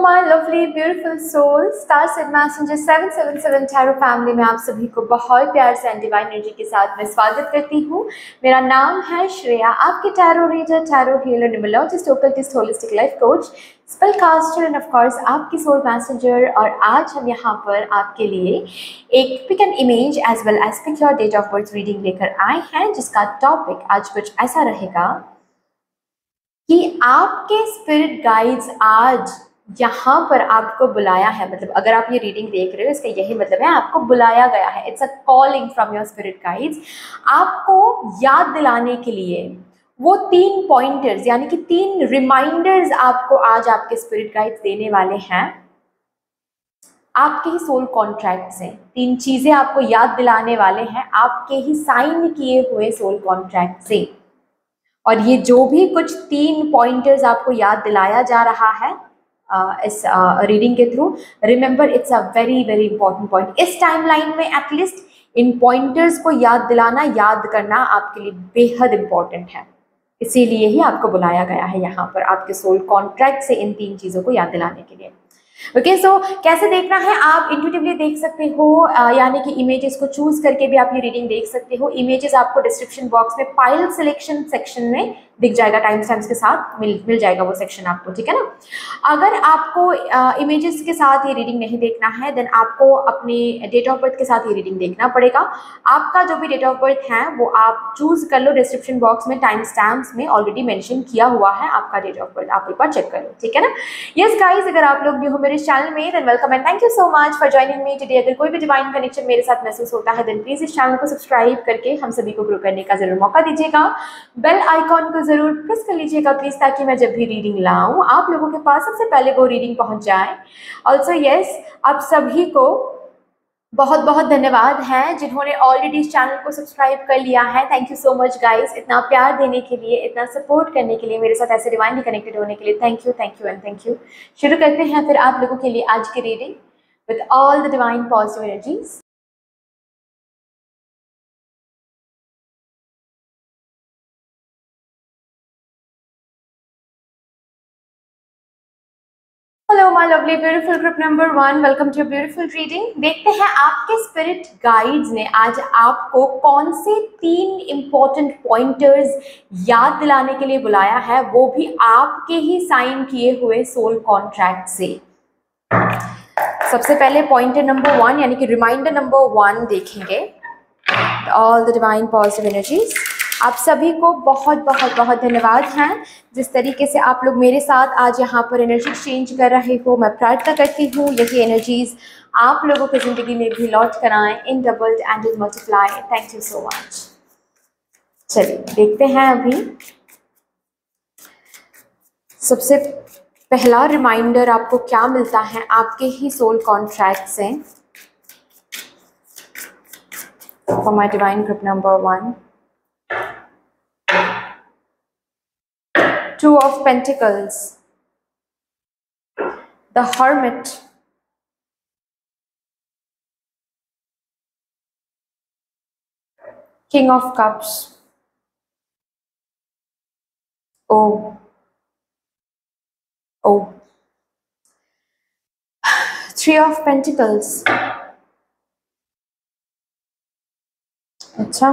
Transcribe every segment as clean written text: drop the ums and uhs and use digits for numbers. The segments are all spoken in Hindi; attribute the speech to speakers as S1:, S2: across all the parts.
S1: my lovely beautiful soul, Star Seed Messenger 777 Tarot family में आप सभी को बहुत प्यार से एंड डिवाइन एनर्जी के साथ मैं स्वागत करती हूँ। मेरा नाम है श्रेया, आपके tarot reader, tarot healer, numerologist, occultist, holistic life coach, spell caster and of course आपकी सोल मैसेंजर। और आज हम यहाँ पर आपके लिए एक pick an image as well as pick your date of birth reading लेकर आए हैं, जिसका टॉपिक आज कुछ ऐसा रहेगा कि आपके स्पिरिट गाइड्स आज यहाँ पर आपको बुलाया है। मतलब अगर आप ये रीडिंग देख रहे हो, इसका यही मतलब है आपको बुलाया गया है। It's a calling from your spirit guides, आपको याद दिलाने के लिए वो 3 पॉइंटर्स यानी कि 3 रिमाइंडर्स आपको आज आपके स्पिरिट गाइड्स देने वाले हैं। आपके ही सोल कॉन्ट्रैक्ट से 3 चीजें आपको याद दिलाने वाले हैं, आपके ही साइन किए हुए सोल कॉन्ट्रैक्ट से। और ये जो भी कुछ 3 पॉइंटर्स आपको याद दिलाया जा रहा है इस रीडिंग के through, remember it's a very very important point. इस टाइमलाइन में एटलीस्ट इन पॉइंटर्स को याद दिलाना, याद करना आपके लिए बेहद इंपॉर्टेंट है। इसीलिए ही आपको बुलाया गया है यहाँ पर आपके सोल कॉन्ट्रैक्ट से इन 3 चीज़ों को याद दिलाने के लिए। ओके, सो कैसे देखना है, आप इंट्यूटिवली देख सकते हो, यानी कि इमेजेस को चूज करके भी आप ये रीडिंग देख सकते हो। इमेजेस आपको डिस्क्रिप्शन बॉक्स में फाइल सिलेक्शन सेक्शन में दिख जाएगा, टाइम स्टैम्प्स के साथ मिल जाएगा वो सेक्शन आपको, ठीक है ना। अगर आपको इमेजेस के साथ ये रीडिंग नहीं देखना है, देन आपको अपने डेट ऑफ बर्थ के साथ ये रीडिंग देखना पड़ेगा। आपका जो भी डेट ऑफ बर्थ है वो आप चूज कर लो, डिस्क्रिप्शन बॉक्स में टाइम स्टैम्प्स में ऑलरेडी मेंशन किया हुआ है आपका डेट ऑफ बर्थ, आप एक बार चेक कर लो, ठीक है ना। यस गाइस, अगर आप लोग न्यू हो मेरे चैनल में, than welcome and thank you so much for joining me today. अगर कोई भी डिवाइन कनेक्शन मेरे साथ महसूस होता है, देन प्लीज इस चैनल को सब्सक्राइब करके हम सभी को ग्रो करने का जरूर मौका दीजिएगा। बेल आइकॉन को जरूर प्रेस कर लीजिएगा प्लीज, ताकि मैं जब भी रीडिंग लाऊं आप लोगों के पास सबसे पहले वो रीडिंग पहुंच जाए। ऑल्सो यस, आप सभी को बहुत बहुत धन्यवाद है जिन्होंने ऑलरेडी इस चैनल को सब्सक्राइब कर लिया है। Thank you so much guys, इतना प्यार देने के लिए, इतना सपोर्ट करने के लिए, मेरे साथ ऐसे डिवाइनली कनेक्टेड होने के लिए thank you and thank you. शुरू करते हैं फिर आप लोगों के लिए आज की reading with all the divine positive energies. Hello my lovely beautiful group number 1, welcome to beautiful reading. देखते हैं आपके स्पिरिट गाइड्स ने आज आपको कौन से 3 इंपॉर्टेंट पॉइंटर्स याद दिलाने के लिए बुलाया है, वो भी आपके ही साइन किए हुए सोल कॉन्ट्रैक्ट से। सबसे पहले पॉइंटर नंबर 1 यानी कि रिमाइंडर नंबर 1 देखेंगे। All the divine positive energies, आप सभी को बहुत बहुत बहुत धन्यवाद हैं जिस तरीके से आप लोग मेरे साथ आज यहाँ पर एनर्जी एक्सचेंज कर रहे हो। मैं प्रार्थना करती हूँ यही एनर्जीज आप लोगों की जिंदगी में भी लौट कर आए in doubled and in multiply. Thank you so much. चलिए देखते हैं अभी सबसे पहला रिमाइंडर आपको क्या मिलता है आपके ही सोल कॉन्ट्रैक्ट से। For my divine group number 1, 2 of Pentacles, the Hermit, King of Cups, oh, 3 of Pentacles। अच्छा,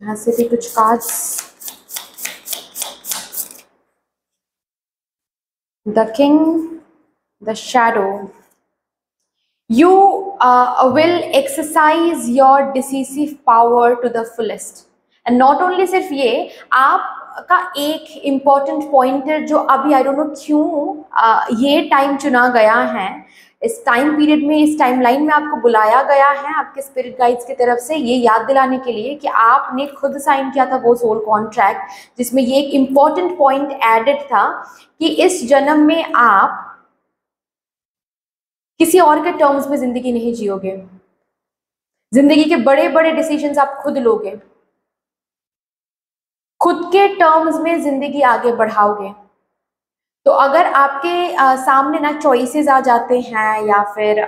S1: यहाँ से भी कुछ cards. The King, the Shadow, you will exercise your decisive power to the fullest, and not only सिर्फ ये, आपका एक इम्पॉर्टेंट पॉइंटर जो अभी आई डोंट नो क्यों ये टाइम चुना गया है, इस टाइम पीरियड में, इस टाइम लाइन में आपको बुलाया गया है आपके स्पिरिट गाइड्स की तरफ से, ये याद दिलाने के लिए कि आपने खुद साइन किया था वो सोल कॉन्ट्रैक्ट, जिसमें ये एक इम्पॉर्टेंट पॉइंट एडेड था कि इस जन्म में आप किसी और के टर्म्स में जिंदगी नहीं जियोगे। जिंदगी के बड़े बड़े डिसीजंस आप खुद लोगे, खुद के टर्म्स में जिंदगी आगे बढ़ाओगे। तो अगर आपके सामने ना चॉइसेस आ जाते हैं या फिर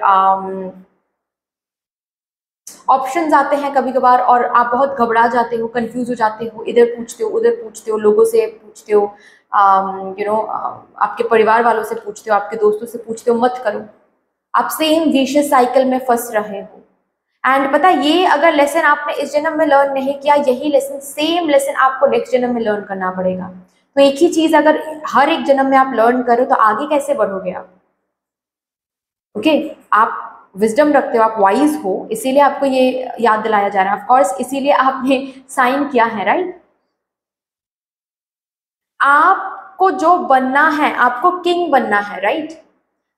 S1: ऑप्शंस आते हैं कभी कभार और आप बहुत घबरा जाते हो, कंफ्यूज हो जाते हो, इधर पूछते हो उधर पूछते हो, लोगों से पूछते हो, आपके परिवार वालों से पूछते हो, आपके दोस्तों से पूछते हो। मत करो, आप सेम विशियस साइकिल में फंस रहे हो। एंड पता है, ये अगर लेसन आपने इस जन्म में लर्न नहीं किया, यही लेसन, सेम लेसन आपको नेक्स्ट जन्म में लर्न करना पड़ेगा। तो एक ही चीज अगर हर एक जन्म में आप लर्न करो तो आगे कैसे बढ़ोगे आप? ओके, आप विजडम रखते हो, आप वाइज हो, इसीलिए आपको ये याद दिलाया जा रहा है। ऑफ कोर्स इसीलिए आपने साइन किया है, राइट? आपको जो बनना है, आपको किंग बनना है, राइट?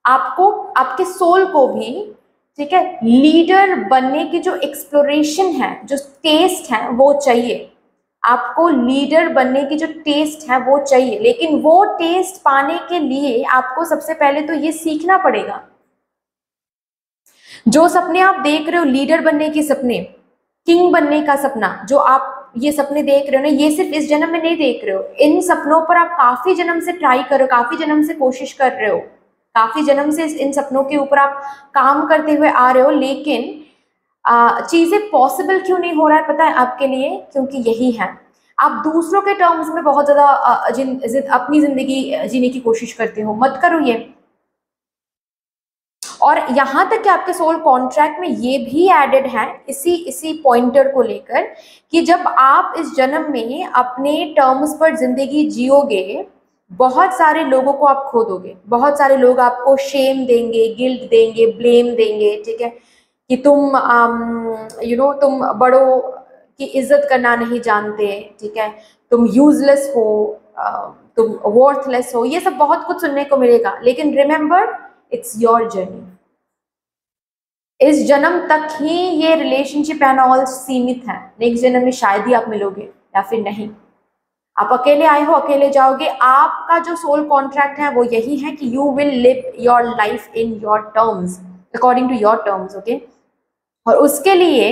S1: आपको, आपके सोल को भी, ठीक है, लीडर बनने की जो एक्सप्लोरेशन है, जो टेस्ट है, वो चाहिए। आपको लीडर बनने की जो टेस्ट है वो चाहिए, लेकिन वो टेस्ट पाने के लिए आपको सबसे पहले तो ये सीखना पड़ेगा। जो सपने आप देख रहे हो, लीडर बनने के सपने, किंग बनने का सपना, जो आप ये सपने देख रहे हो ना, ये सिर्फ इस जन्म में नहीं देख रहे हो। इन सपनों पर आप काफी जन्म से ट्राई कर रहे हो, काफी जन्म से कोशिश कर रहे हो, काफी जन्म से इन सपनों के ऊपर आप काम करते हुए आ रहे हो, लेकिन चीजें पॉसिबल क्यों नहीं हो रहा है पता है आपके लिए? क्योंकि यही है, आप दूसरों के टर्म्स में बहुत ज्यादा अपनी जिंदगी जीने की कोशिश करते हो। मत करो ये। और यहाँ तक कि आपके सोल कॉन्ट्रैक्ट में ये भी एडेड है, इसी पॉइंटर को लेकर, कि जब आप इस जन्म में अपने टर्म्स पर जिंदगी जियोगे, बहुत सारे लोगों को आप खो दोगे। बहुत सारे लोग आपको शेम देंगे, गिल्ट देंगे, ब्लेम देंगे, ठीक है, कि तुम तुम बड़ों की इज्जत करना नहीं जानते, ठीक है, तुम यूजलेस हो, तुम वर्थलेस हो, ये सब बहुत कुछ सुनने को मिलेगा। लेकिन रिमेंबर, इट्स योर जर्नी। इस जन्म तक ही ये रिलेशनशिप एंड ऑल सीमित है। नेक्स्ट जन्म में शायद ही आप मिलोगे या फिर नहीं। आप अकेले आए हो, अकेले जाओगे। आपका जो सोल कॉन्ट्रैक्ट है वो यही है कि you will live your life in your terms, according to your terms, okay. और उसके लिए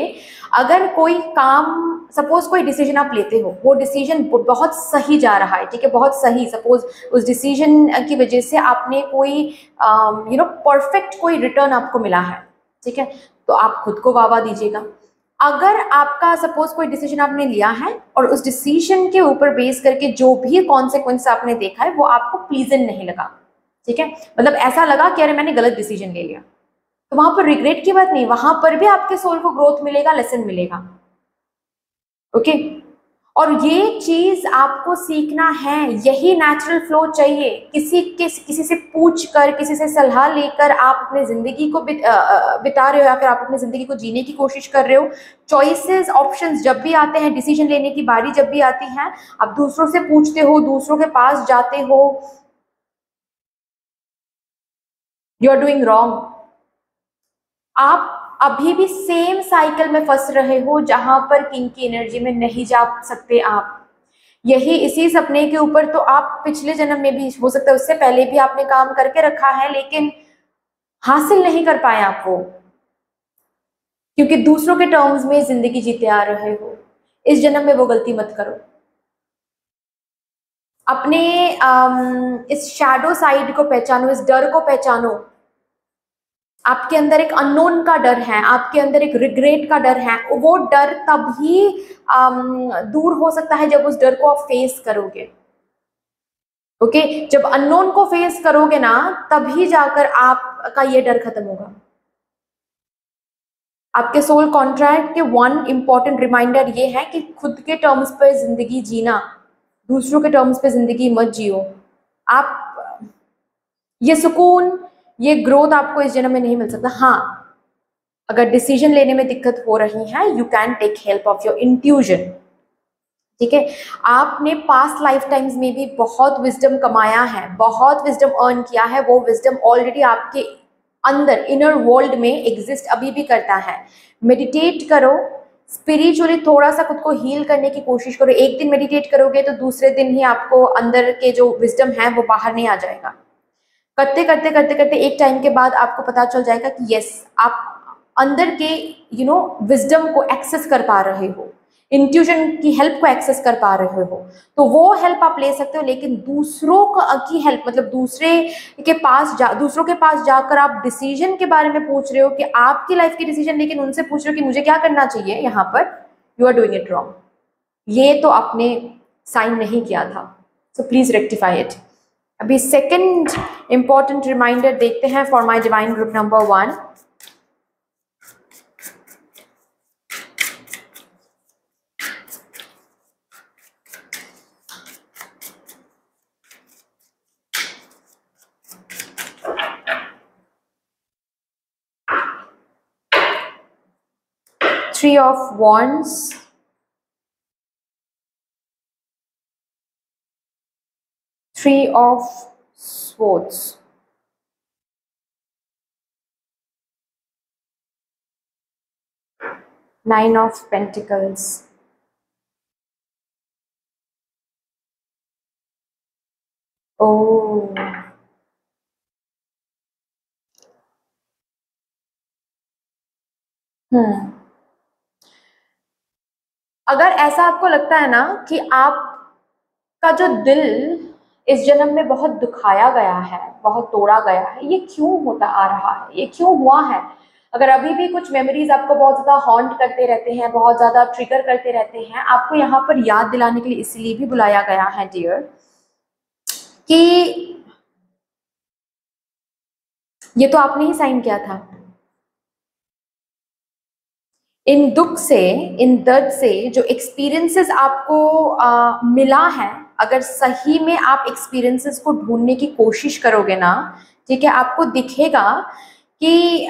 S1: अगर कोई काम, सपोज कोई डिसीजन आप लेते हो, वो डिसीजन बहुत सही जा रहा है, ठीक है, बहुत सही, सपोज उस डिसीजन की वजह से आपने कोई परफेक्ट कोई रिटर्न आपको मिला है, ठीक है, तो आप खुद को वाह दीजिएगा। अगर आपका सपोज कोई डिसीजन आपने लिया है और उस डिसीजन के ऊपर बेस करके जो भी कॉन्सिक्वेंस आपने देखा है वो आपको प्लीजेंट नहीं लगा, ठीक है, मतलब ऐसा लगा कि अरे मैंने गलत डिसीजन ले लिया, तो वहां पर रिग्रेट की बात नहीं, वहां पर भी आपके सोल को ग्रोथ मिलेगा, लेसन मिलेगा, ओके। और ये चीज आपको सीखना है, यही नेचुरल फ्लो चाहिए। किसी से पूछ कर, किसी से सलाह लेकर आप अपनी जिंदगी को बिता रहे हो या फिर आप अपनी जिंदगी को जीने की कोशिश कर रहे हो। चॉइसेस, ऑप्शंस जब भी आते हैं, डिसीजन लेने की बारी जब भी आती है, आप दूसरों से पूछते हो, दूसरों के पास जाते हो, यू आर डूइंग रॉन्ग। आप अभी भी सेम साइकिल में फंस रहे हो जहां पर किंग की एनर्जी में नहीं जा सकते आप। यही इसी सपने के ऊपर तो आप पिछले जन्म में भी, हो सकता है उससे पहले भी आपने काम करके रखा है, लेकिन हासिल नहीं कर पाए आप वो, क्योंकि दूसरों के टर्म्स में जिंदगी जीते आ रहे हो। इस जन्म में वो गलती मत करो। अपने इस शैडो साइड को पहचानो, इस डर को पहचानो। आपके अंदर एक अननोन का डर है, आपके अंदर एक रिग्रेट का डर है। वो डर तभी दूर हो सकता है जब उस डर को आप फेस करोगे, ओके। जब अननोन को फेस करोगे ना, तभी जाकर आपका ये डर खत्म होगा। आपके सोल कॉन्ट्रैक्ट के वन इंपॉर्टेंट रिमाइंडर ये है कि खुद के टर्म्स पर जिंदगी जीना, दूसरों के टर्म्स पे जिंदगी मत जियो। आप ये सुकून, ये ग्रोथ आपको इस जन्म में नहीं मिल सकता। हाँ, अगर डिसीजन लेने में दिक्कत हो रही है, you can take help of your intuition, ठीक है। आपने पास्ट लाइफ टाइम्स में भी बहुत विजडम कमाया है, बहुत विजडम अर्न किया है। वो विजडम ऑलरेडी आपके अंदर, इनर वर्ल्ड में एग्जिस्ट अभी भी करता है। मेडिटेट करो, स्पिरिचुअली थोड़ा सा खुद को हील करने की कोशिश करो। एक दिन मेडिटेट करोगे तो दूसरे दिन ही आपको अंदर के जो विजडम है वो बाहर नहीं आ जाएगा। करते करते करते करते एक टाइम के बाद आपको पता चल जाएगा कि यस, आप अंदर के विजडम को एक्सेस कर पा रहे हो। इंट्यूशन की हेल्प को एक्सेस कर पा रहे हो, तो वो हेल्प आप ले सकते हो। लेकिन दूसरों की हेल्प, मतलब दूसरों के पास जाकर आप डिसीजन के बारे में पूछ रहे हो कि आपकी लाइफ की डिसीजन, लेकिन उनसे पूछ रहे हो कि मुझे क्या करना चाहिए, यहाँ पर you are doing it wrong. ये तो आपने साइन नहीं किया था, सो प्लीज रेक्टिफाई इट। अभी सेकंड इंपॉर्टेंट रिमाइंडर देखते हैं for my divine group number 1। Three of Wands, Three of Swords, Nine of Pentacles, oh, अगर ऐसा आपको लगता है ना कि आपका जो दिल इस जन्म में बहुत दुखाया गया है, बहुत तोड़ा गया है, ये क्यों होता आ रहा है, ये क्यों हुआ है, अगर अभी भी कुछ मेमोरीज आपको बहुत ज़्यादा हॉन्ट करते रहते हैं, बहुत ज़्यादा ट्रिगर करते रहते हैं, आपको यहाँ पर याद दिलाने के लिए इसलिए भी बुलाया गया है डियर, कि ये तो आपने ही साइन किया था। इन दुख से, इन दर्द से जो एक्सपीरियंसेस आपको मिला है, अगर सही में आप एक्सपीरियंसेस को ढूंढने की कोशिश करोगे ना, ठीक है, आपको दिखेगा कि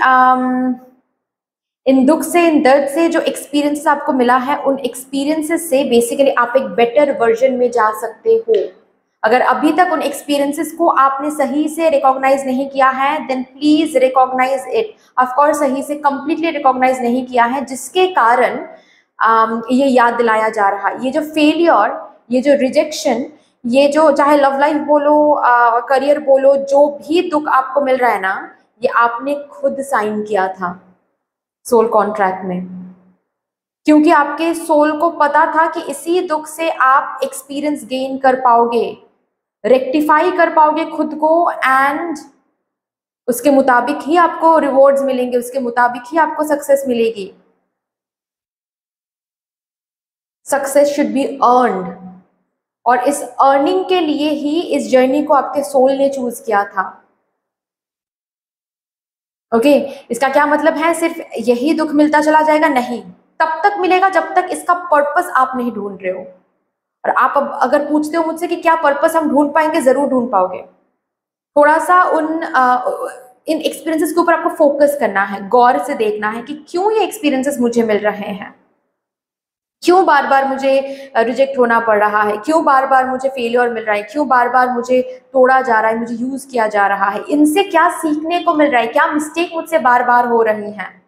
S1: इन दुख से, इन दर्द से जो एक्सपीरियंसेस आपको मिला है, उन एक्सपीरियंसेस से बेसिकली आप एक बेटर वर्जन में जा सकते हो। अगर अभी तक उन एक्सपीरियंसेस को आपने सही से रिकॉग्नाइज नहीं किया है, then please recognise it. Of course सही से कंप्लीटली रिकॉग्नाइज नहीं किया है, जिसके कारण ये याद दिलाया जा रहा है। ये जो फेलियर, ये जो रिजेक्शन, ये जो चाहे लव लाइफ बोलो, करियर बोलो, जो भी दुख आपको मिल रहा है ना, ये आपने खुद साइन किया था सोल कॉन्ट्रैक्ट में, क्योंकि आपके सोल को पता था कि इसी दुख से आप एक्सपीरियंस गेन कर पाओगे, रेक्टिफाई कर पाओगे खुद को, एंड उसके मुताबिक ही आपको रिवॉर्ड्स मिलेंगे, उसके मुताबिक ही आपको सक्सेस मिलेगी। सक्सेस शुड बी अर्न्ड, और इस अर्निंग के लिए ही इस जर्नी को आपके सोल ने चूज किया था। ओके, इसका क्या मतलब है, सिर्फ यही दुख मिलता चला जाएगा? नहीं, तब तक मिलेगा जब तक इसका पर्पस आप नहीं ढूंढ रहे हो। और आप अब अगर पूछते हो मुझसे कि क्या पर्पस हम ढूंढ पाएंगे, जरूर ढूंढ पाओगे। थोड़ा सा इन एक्सपीरियंसेस के ऊपर आपको फोकस करना है, गौर से देखना है कि क्यों ये एक्सपीरियंसेस मुझे मिल रहे हैं, क्यों बार बार मुझे रिजेक्ट होना पड़ रहा है, क्यों बार बार मुझे फेलियर मिल रहा है, क्यों बार बार मुझे तोड़ा जा रहा है, मुझे यूज किया जा रहा है, इनसे क्या सीखने को मिल रहा है, क्या मिस्टेक मुझसे बार बार हो रही हैं।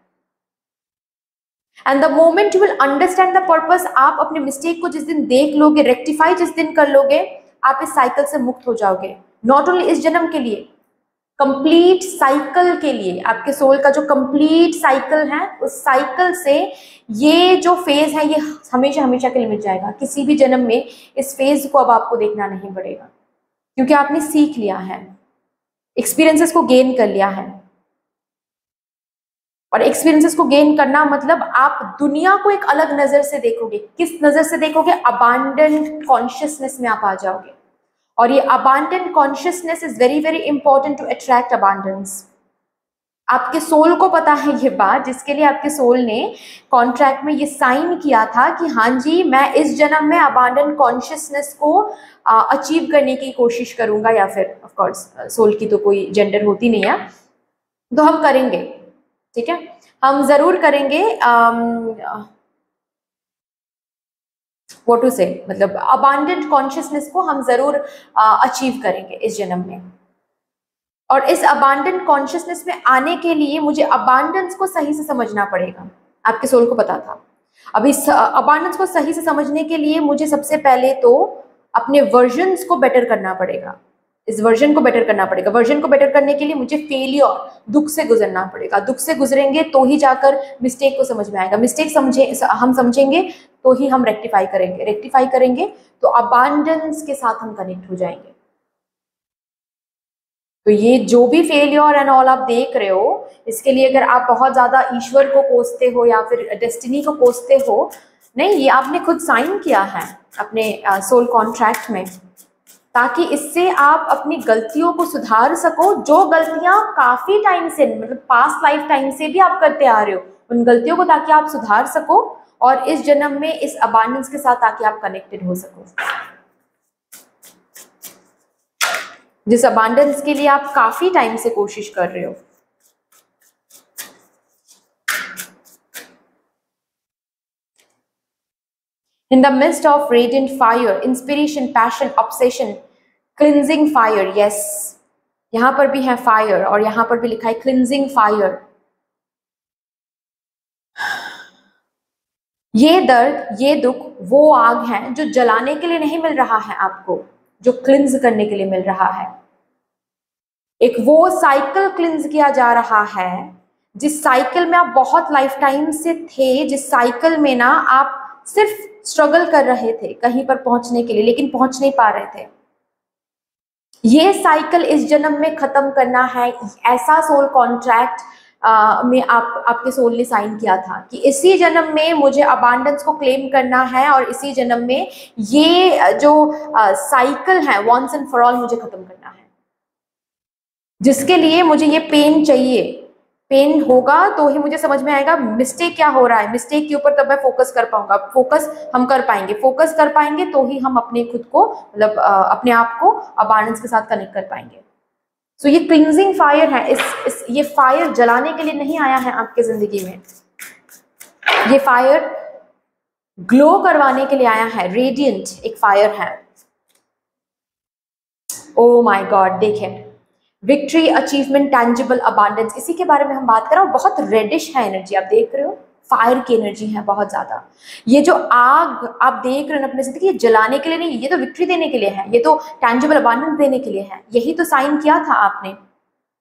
S1: And the moment you will understand the purpose, आप अपने मिस्टेक को जिस दिन देख लोगे, रेक्टिफाई जिस दिन कर लोगे, आप इस साइकिल से मुक्त हो जाओगे। नॉट ओनली इस जन्म के लिए, कंप्लीट साइकिल के लिए, आपके सोल का जो कंप्लीट साइकिल है, उस साइकिल से ये जो फेज है, ये हमेशा हमेशा के लिए मिट जाएगा। किसी भी जन्म में इस फेज को अब आपको देखना नहीं पड़ेगा, क्योंकि आपने सीख लिया है, एक्सपीरियंसेस को गेन कर लिया है। और एक्सपीरियंसेस को गेन करना मतलब आप दुनिया को एक अलग नजर से देखोगे। किस नजर से देखोगे? अबांडेंट कॉन्शियसनेस में आप आ जाओगे। और ये abundant consciousness is very very important to attract abundance. आपके सोल को पता है ये बात, जिसके लिए आपके सोल ने कॉन्ट्रैक्ट में ये साइन किया था कि हाँ जी, मैं इस जन्म में अबांडेंट कॉन्शियसनेस को अचीव करने की कोशिश करूंगा, या फिर ऑफ कोर्स सोल की तो कोई जेंडर होती नहीं है, तो हम करेंगे, ठीक है, हम जरूर करेंगे। व्हाट टू से, मतलब अबांडेंट कॉन्शियसनेस को हम जरूर अचीव करेंगे इस जन्म में। और इस अबांडेंट कॉन्शियसनेस में आने के लिए मुझे अबांडेंस को सही से समझना पड़ेगा। आपके सोल को पता था। अब इस अबांडेंस को सही से समझने के लिए मुझे सबसे पहले तो अपने वर्जन्स को बेटर करना पड़ेगा। इस वर्जन को बेटर करना पड़ेगा। वर्जन को बेटर करने के लिए मुझे फेलियर, दुख से गुजरना पड़ेगा। दुख से गुजरेंगे तो ही जाकर मिस्टेक को समझ में आएगा। मिस्टेक हम समझेंगे तो ही हम रेक्टिफाई करेंगे। रेक्टिफाई करेंगे तो अबांडेंस के साथ हम कनेक्ट हो जाएंगे। तो ये जो भी फेलियर एंड ऑल आप देख रहे हो, इसके लिए अगर आप बहुत ज्यादा ईश्वर को कोसते हो या फिर डेस्टिनी को कोसते हो, नहीं, ये आपने खुद साइन किया है अपने सोल कॉन्ट्रैक्ट में, ताकि इससे आप अपनी गलतियों को सुधार सको। जो गलतियां काफी टाइम से, मतलब पास्ट लाइफ टाइम से भी आप करते आ रहे हो, उन गलतियों को ताकि आप सुधार सको और इस जन्म में इस अबांडेंस के साथ ताकि आप कनेक्टेड हो सको, जिस अबांडेंस के लिए आप काफी टाइम से कोशिश कर रहे हो। In the midst of radiant fire, inspiration, passion, obsession, cleansing fire, yes, यहां पर भी है फायर और यहां पर भी लिखा है क्लिनजिंग फायर। ये दर्द, ये दुख वो आग है जो जलाने के लिए नहीं मिल रहा है आपको, जो क्लिंज करने के लिए मिल रहा है। एक वो साइकिल क्लिंज किया जा रहा है जिस साइकिल में आप बहुत लाइफ टाइम से थे, जिस साइकिल में ना आप सिर्फ स्ट्रगल कर रहे थे कहीं पर पहुंचने के लिए, लेकिन पहुंच नहीं पा रहे थे। ये साइकिल इस जन्म में खत्म करना है। ऐसा सोल कॉन्ट्रैक्ट में आपके सोल ने साइन किया था कि इसी जन्म में मुझे अबांडेंस को क्लेम करना है और इसी जन्म में ये जो साइकिल है वंस एंड फॉर ऑल मुझे खत्म करना है, जिसके लिए मुझे ये पेन चाहिए। पेन होगा तो ही मुझे समझ में आएगा मिस्टेक क्या हो रहा है, मिस्टेक के ऊपर तब मैं फोकस कर पाऊंगा। फोकस हम कर पाएंगे, फोकस कर पाएंगे तो ही हम अपने खुद को, मतलब अपने आप को अबांडेंस के साथ कनेक्ट कर पाएंगे। सो ये क्लिंजिंग फायर है। ये फायर जलाने के लिए नहीं आया है आपके जिंदगी में, ये फायर ग्लो करवाने के लिए आया है। रेडियंट एक फायर है। ओ माय गॉड, देखें, विक्ट्री, अचीवमेंट, टैंजिबल, अबांडेंस, इसी के बारे में हम बात कर रहे हैं। बहुत रेडिश है एनर्जी, आप देख रहे हो, फायर की एनर्जी है बहुत ज्यादा। ये जो आग आप देख रहे हो अपने जिंदगी, ये जलाने के लिए नहीं, ये तो विक्ट्री देने के लिए है, ये तो टैंजिबल अबांडेंस देने के लिए है। यही तो साइन किया था आपने,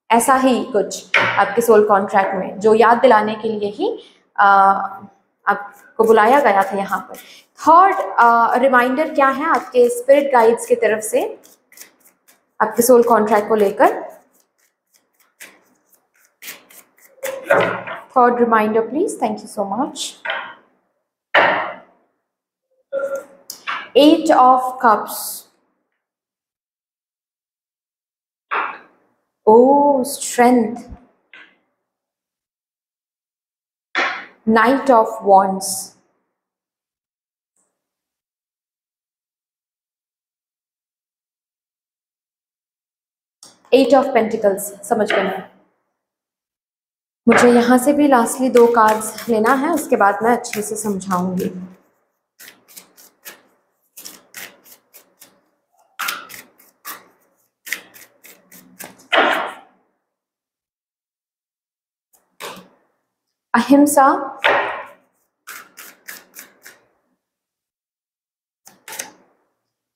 S1: ऐसा ही कुछ आपके सोल कॉन्ट्रैक्ट में, जो याद दिलाने के लिए ही आपको बुलाया गया था यहाँ पर। थर्ड रिमाइंडर क्या है आपके स्पिरिट गाइड्स की तरफ से आपके सोल कॉन्ट्रैक्ट को लेकर? Third reminder please, thank you so much. 8 of Cups. Oh, strength. Knight of Wands. Eight of Pentacles. समझ गए ना? मुझे यहाँ से भी लास्टली 2 कार्ड्स लेना है, उसके बाद मैं अच्छे से समझाऊंगी। अहिंसा,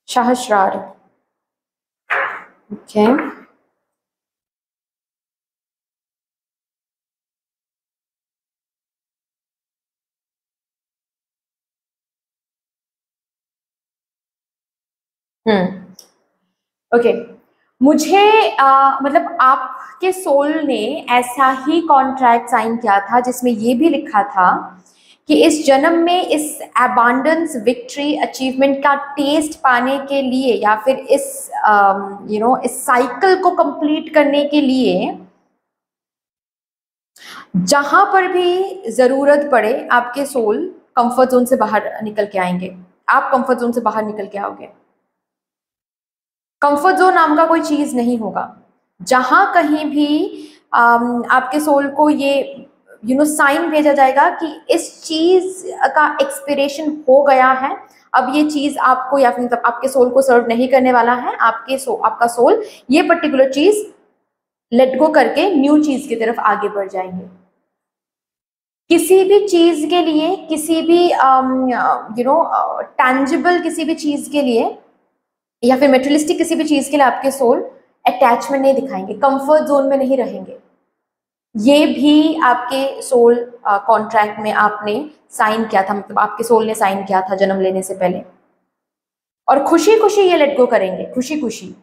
S1: सहस्रार, ओके, ओके। मुझे मतलब आपके सोल ने ऐसा ही कॉन्ट्रैक्ट साइन किया था जिसमें ये भी लिखा था कि इस जन्म में इस अबांडेंस, विक्ट्री, अचीवमेंट का टेस्ट पाने के लिए या फिर इस इस साइकिल को कंप्लीट करने के लिए जहां पर भी जरूरत पड़े आपके सोल कंफर्ट जोन से बाहर निकल के आएंगे। आप कंफर्ट जोन से बाहर निकल के आओगे। कंफर्ट जोन नाम का कोई चीज नहीं होगा। जहां कहीं भी आपके सोल को ये साइन भेजा जाएगा कि इस चीज का एक्सपिरेशन हो गया है, अब ये चीज आपको या फिर आपके सोल को सर्व नहीं करने वाला है। आपका सोल ये पर्टिकुलर चीज लेट गो करके न्यू चीज की तरफ आगे बढ़ जाएंगे। किसी भी चीज के लिए, किसी भी टैंजिबल किसी भी चीज के लिए या फिर मेटेरियलिस्टिक किसी भी चीज के लिए आपके सोल अटैचमेंट नहीं दिखाएंगे, कंफर्ट जोन में नहीं रहेंगे। ये भी आपके सोल कॉन्ट्रैक्ट में आपने साइन किया था, मतलब आपके सोल ने साइन किया था जन्म लेने से पहले। और खुशी खुशी ये लेट गो करेंगे, खुशी खुशी।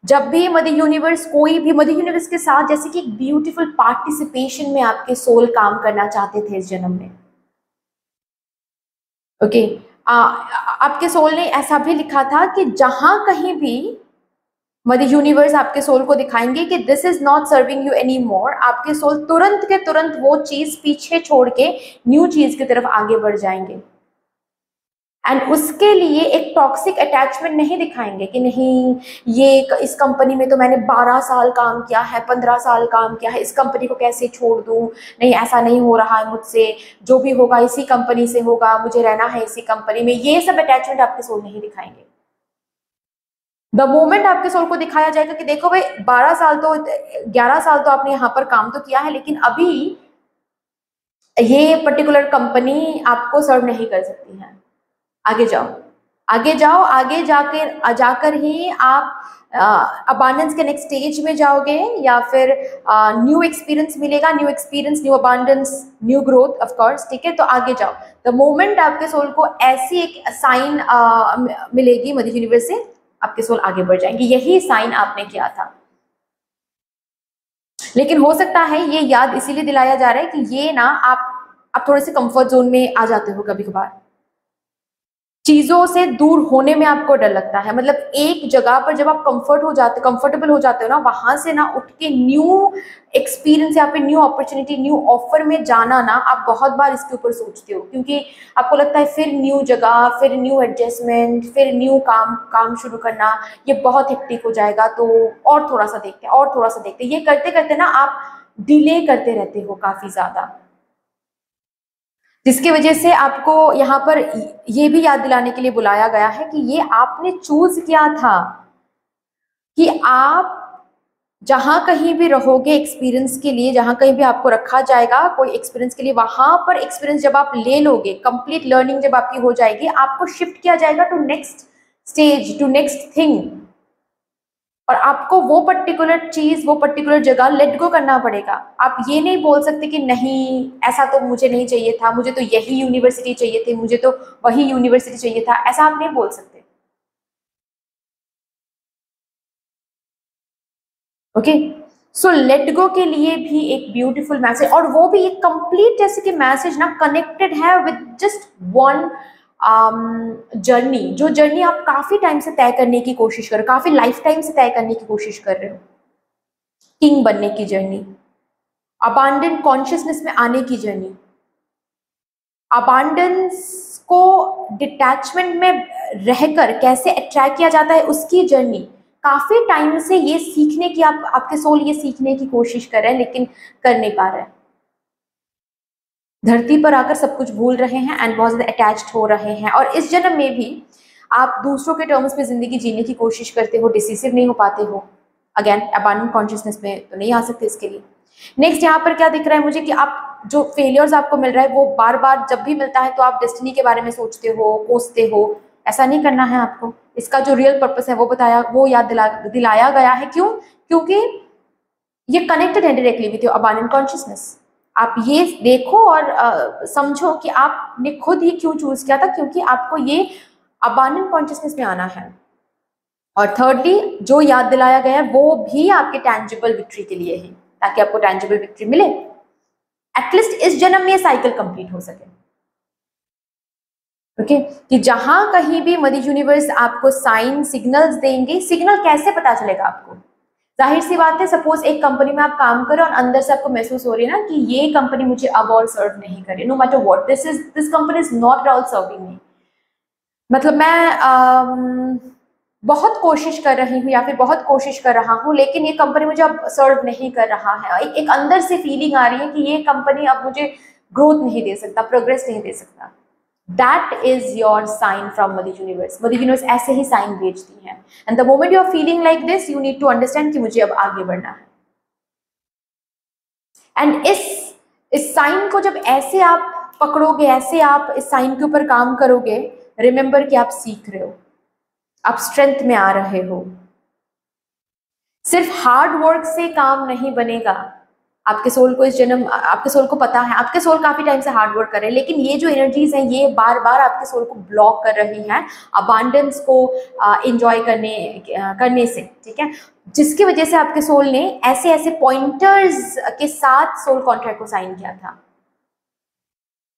S1: जब भी मदर यूनिवर्स, कोई भी मदर यूनिवर्स के साथ जैसे कि एक ब्यूटीफुल पार्टिसिपेशन में आपके सोल काम करना चाहते थे इस जन्म में। ओके, आपके सोल ने ऐसा भी लिखा था कि जहां कहीं भी मदर यूनिवर्स आपके सोल को दिखाएंगे कि this is not serving you any more, आपके सोल तुरंत के तुरंत वो चीज पीछे छोड़ के न्यू चीज की तरफ आगे बढ़ जाएंगे। एंड उसके लिए एक टॉक्सिक अटैचमेंट नहीं दिखाएंगे कि नहीं ये इस कंपनी में तो मैंने 12 साल काम किया है, 15 साल काम किया है, इस कंपनी को कैसे छोड़ दूं, नहीं ऐसा नहीं हो रहा है मुझसे, जो भी होगा इसी कंपनी से होगा, मुझे रहना है इसी कंपनी में। ये सब अटैचमेंट आपके सोल नहीं दिखाएंगे। द मोमेंट आपके सोल को दिखाया जाएगा कि देखो भाई 12 साल तो 11 साल तो आपने यहाँ पर काम तो किया है, लेकिन अभी ये पर्टिकुलर कंपनी आपको सर्व नहीं कर सकती है, आगे जाओ, आगे जाओ, आगे जाकर ही आप अबांडेंस के नेक्स्ट स्टेज में जाओगे, या फिर न्यू एक्सपीरियंस मिलेगा, new experience, new abundance, new growth of course, ठीक है। तो आगे जाओ। द मोमेंट आपके सोल को ऐसी एक साइन मिलेगी मदर यूनिवर्स से, आपके सोल आगे बढ़ जाएंगे। यही साइन आपने किया था। लेकिन हो सकता है ये याद इसीलिए दिलाया जा रहा है कि ये ना आप थोड़े से कंफर्ट जोन में आ जाते हो, कभी कभार चीजों से दूर होने में आपको डर लगता है। मतलब एक जगह पर जब आप कंफर्टेबल हो जाते हो ना, वहां से ना उठ के न्यू एक्सपीरियंस या फिर न्यू अपॉर्चुनिटी, न्यू ऑफर में जाना ना, आप बहुत बार इसके ऊपर सोचते हो, क्योंकि आपको लगता है फिर न्यू जगह, फिर न्यू एडजस्टमेंट, फिर न्यू काम शुरू करना, ये बहुत हेक्टिक हो जाएगा, तो और थोड़ा सा देखते हैं, और थोड़ा सा देखते हैं, ये करते करते ना आप डिले करते रहते हो काफी ज्यादा, जिसकी वजह से आपको यहाँ पर ये भी याद दिलाने के लिए बुलाया गया है कि ये आपने चूज किया था कि आप जहां कहीं भी रहोगे एक्सपीरियंस के लिए, जहां कहीं भी आपको रखा जाएगा कोई एक्सपीरियंस के लिए, वहां पर एक्सपीरियंस जब आप ले लोगे, कंप्लीट लर्निंग जब आपकी हो जाएगी, आपको शिफ्ट किया जाएगा to next stage, to next thing, और आपको वो पर्टिकुलर चीज, वो पर्टिकुलर जगह लेट गो करना पड़ेगा। आप ये नहीं बोल सकते कि नहीं ऐसा तो मुझे नहीं चाहिए था, मुझे तो यही यूनिवर्सिटी चाहिए थी, मुझे तो वही यूनिवर्सिटी चाहिए था, ऐसा आप नहीं बोल सकते। ओके, सो लेट गो के लिए भी एक ब्यूटीफुल मैसेज, और वो भी एक कंप्लीट जैसे कि मैसेज ना कनेक्टेड है विद जस्ट वन जर्नी, जो जर्नी आप काफी टाइम से तय करने की कोशिश कर रहे हो, काफी लाइफ टाइम से तय करने की कोशिश कर रहे हो, किंग बनने की जर्नी, अबांडेंट कॉन्शियसनेस में आने की जर्नी, अबांडेंस को डिटैचमेंट में रहकर कैसे अट्रैक्ट किया जाता है उसकी जर्नी। काफी टाइम से ये सीखने की आपके सोल ये सीखने की कोशिश कर रहे हैं, लेकिन कर नहीं पा रहे हैं। धरती पर आकर सब कुछ भूल रहे हैं एंड बहुत ज्यादा अटैच्ड हो रहे हैं, और इस जन्म में भी आप दूसरों के टर्म्स पे जिंदगी जीने की कोशिश करते हो, डिसिसिव नहीं हो पाते हो। अगेन अबांडेंट कॉन्शियसनेस में तो नहीं आ सकते इसके लिए। नेक्स्ट यहाँ पर क्या दिख रहा है मुझे कि आप जो फेलियर्स आपको मिल रहा है वो बार बार जब भी मिलता है तो आप डेस्टिनी के बारे में सोचते हो, कोसते हो। ऐसा नहीं करना है आपको। इसका जो रियल पर्पस है वो याद दिलाया गया है। क्यों? क्योंकि ये कनेक्टेड है directly with your abundant consciousness. आप ये देखो और समझो कि आपने खुद ही क्यों चूज किया था, क्योंकि आपको ये अबांडेंट कॉन्शियसनेस में आना है। और थर्डली जो याद दिलाया गया है वो भी आपके टैंजिबल विक्ट्री के लिए है, ताकि आपको टैंजिबल विक्ट्री मिले, एटलीस्ट इस जन्म में साइकिल कंप्लीट हो सके। ओके, कि जहां कहीं भी मदर यूनिवर्स आपको साइन सिग्नल्स देंगे। सिग्नल कैसे पता चलेगा आपको? जाहिर सी बात है, सपोज एक कंपनी में आप काम करो और अंदर से आपको महसूस हो रही है ना कि ये कंपनी मुझे अब और सर्व नहीं करे, no matter what, this company is not all serving me. मतलब मैं बहुत कोशिश कर रही हूँ या फिर बहुत कोशिश कर रहा हूँ, लेकिन ये कंपनी मुझे अब सर्व नहीं कर रहा है। एक अंदर से फीलिंग आ रही है कि ये कंपनी अब मुझे ग्रोथ नहीं दे सकता, प्रोग्रेस नहीं दे सकता। That is your sign from Mother Universe. Mother Universe ऐसे ही साइन भेजती है। And the moment you are feeling like this, you need to understand कि मुझे अब आगे बढ़ना है। And इस साइन को जब ऐसे आप पकड़ोगे, ऐसे आप इस साइन के ऊपर काम करोगे, रिमेंबर कि आप सीख रहे हो। आप स्ट्रेंथ में आ रहे हो। सिर्फ हार्ड वर्क से काम नहीं बनेगा। आपके सोल को इस जन्म, आपके सोल को पता है, आपके सोल काफी टाइम से हार्ड वर्क कर रहे हैं, लेकिन ये जो एनर्जीज हैं ये बार बार आपके सोल को ब्लॉक कर रही हैं अबांडेंस को एंजॉय करने से, ठीक है, जिसकी वजह से आपके सोल ने ऐसे ऐसे पॉइंटर्स के साथ सोल कॉन्ट्रैक्ट को साइन किया था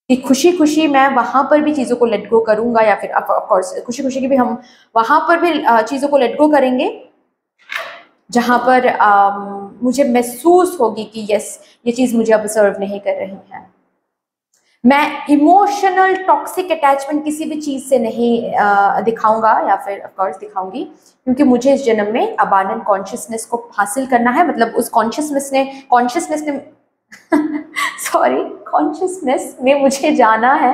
S1: कि खुशी खुशी मैं वहां पर भी चीजों को लेट गो करूंगा, या फिर ऑफ कोर्स खुशी खुशी की भी हम वहां पर भी चीजों को लेट गो करेंगे जहां पर मुझे महसूस होगी कि यस, ये चीज मुझे अब सर्व नहीं कर रही है। मैं इमोशनल टॉक्सिक अटैचमेंट किसी भी चीज से नहीं दिखाऊंगा, या फिर ऑफ कोर्स दिखाऊंगी, क्योंकि मुझे इस जन्म में अबांडेंट कॉन्शियसनेस को हासिल करना है। मतलब उस कॉन्शियसनेस ने सॉरी, कॉन्शियसनेस में मुझे जाना है।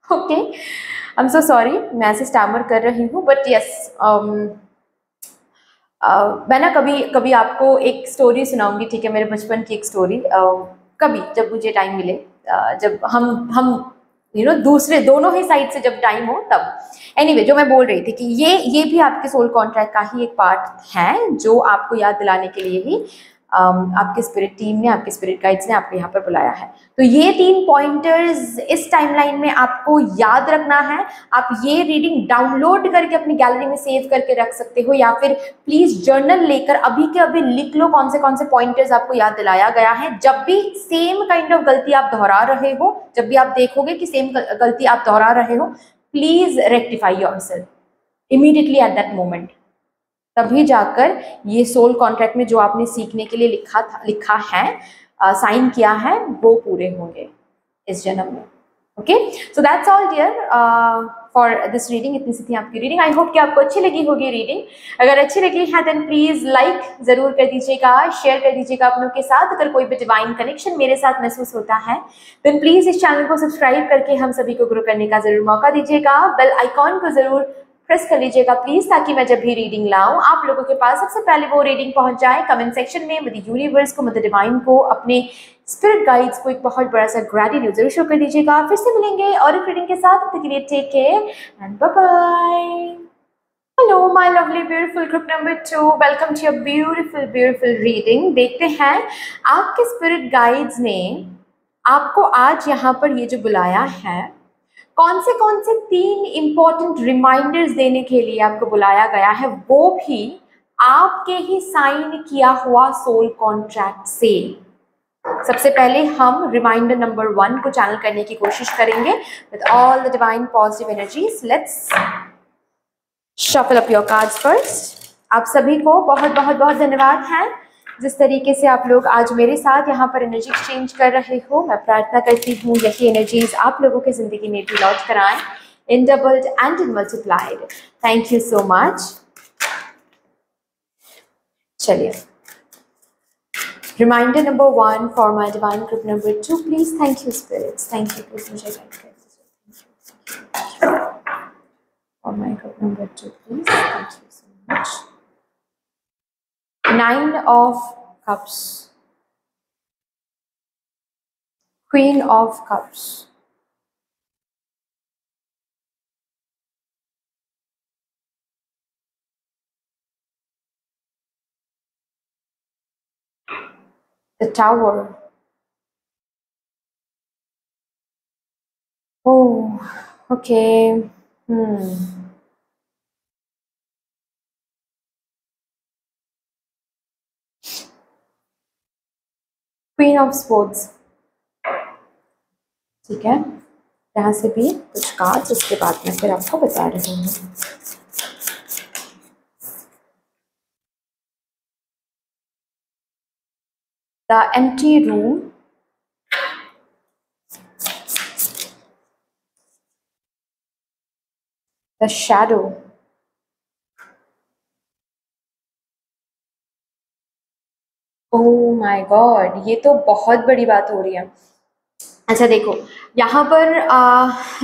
S1: Okay, I am so sorry, मैं ऐसे स्टैमर कर रही हूँ, बट यस, मैं ना कभी कभी आपको एक स्टोरी सुनाऊंगी, ठीक है, मेरे बचपन की एक स्टोरी, कभी जब मुझे टाइम मिले, जब हम दूसरे दोनों ही साइड से जब टाइम हो तब। एनीवे, जो मैं बोल रही थी कि ये भी आपके सोल कॉन्ट्रैक्ट का ही एक पार्ट है, जो आपको याद दिलाने के लिए ही आपके स्पिरिट टीम ने, आपके स्पिरिट गाइड्स ने आपको यहाँ पर बुलाया है। तो ये 3 पॉइंटर्स इस टाइमलाइन में आपको याद रखना है। आप ये रीडिंग डाउनलोड करके अपनी गैलरी में सेव करके रख सकते हो, या फिर प्लीज जर्नल लेकर अभी के अभी लिख लो कौन से पॉइंटर्स आपको याद दिलाया गया है। जब भी सेम काइंड ऑफ गलती आप दोहरा रहे हो, जब भी आप देखोगे कि सेम गलती आप दोहरा रहे हो, please rectify yourself immediately at that moment. तभी जाकर ये सोल कॉन्ट्रैक्ट में जो आपने सीखने के लिए लिखा है, साइन किया है, वो पूरे होंगे इस जन्म में। Okay, so that's all dear for this reading. इतनी सी थी आपकी रीडिंग। आई होप कि आपको अच्छी लगी होगी रीडिंग। अगर अच्छी लगी है देन प्लीज लाइक जरूर कर दीजिएगा, शेयर कर दीजिएगा अपनों के साथ। अगर कोई भी डिवाइन कनेक्शन मेरे साथ महसूस होता है देन प्लीज इस चैनल को सब्सक्राइब करके हम सभी को ग्रो करने का जरूर मौका दीजिएगा। बेल आइकॉन को जरूर प्रेस कर लीजिएगा प्लीज, ताकि मैं जब भी रीडिंग लाऊं आप लोगों के पास सबसे पहले वो रीडिंग पहुंच जाए। कमेंट सेक्शन में मदर यूनिवर्स को, मदर डिवाइन को, अपने स्पिरिट गाइड्स को एक बहुत बड़ा सा ग्रेटिट्यूड जरूर शो कर दीजिएगा। फिर से मिलेंगे और एक रीडिंग के साथ, तब तक के लिए take care and bye bye. Hello my lovely beautiful group number 2, welcome to your beautiful reading. देखते हैं आपके स्पिरिट गाइड्स ने आपको आज यहाँ पर ये जो बुलाया है, कौन से 3 इंपॉर्टेंट रिमाइंडर्स देने के लिए आपको बुलाया गया है, वो भी आपके ही साइन किया हुआ सोल कॉन्ट्रैक्ट से। सबसे पहले हम रिमाइंडर नंबर 1 को चैनल करने की कोशिश करेंगे with all the divine positive energies. Let's shuffle up your cards first. आप सभी को बहुत बहुत बहुत धन्यवाद है जिस तरीके से आप लोग आज मेरे साथ यहाँ पर एनर्जी एक्सचेंज कर रहे हो। मैं प्रार्थना करती हूँ यही एनर्जीज आप लोगों के जिंदगी में भी लौट कर आए in doubled and in multiplied. Thank you so much. चलिए, reminder number 1 for my divine group number 2, please. Thank you spirits, thank you, please मुझे गाइड कर दीजिए। For my group number 2 please, thank you so much. 9 of Cups, Queen of Cups, the Tower. Oh, okay. Queen of Swords. ठीक है, यहाँ से भी कुछ कार्ड्स, उसके बाद मैं फिर आपको बता रही हूँ। The empty room, the shadow, oh my God, ये तो बहुत बड़ी बात हो रही है। अच्छा देखो, यहाँ पर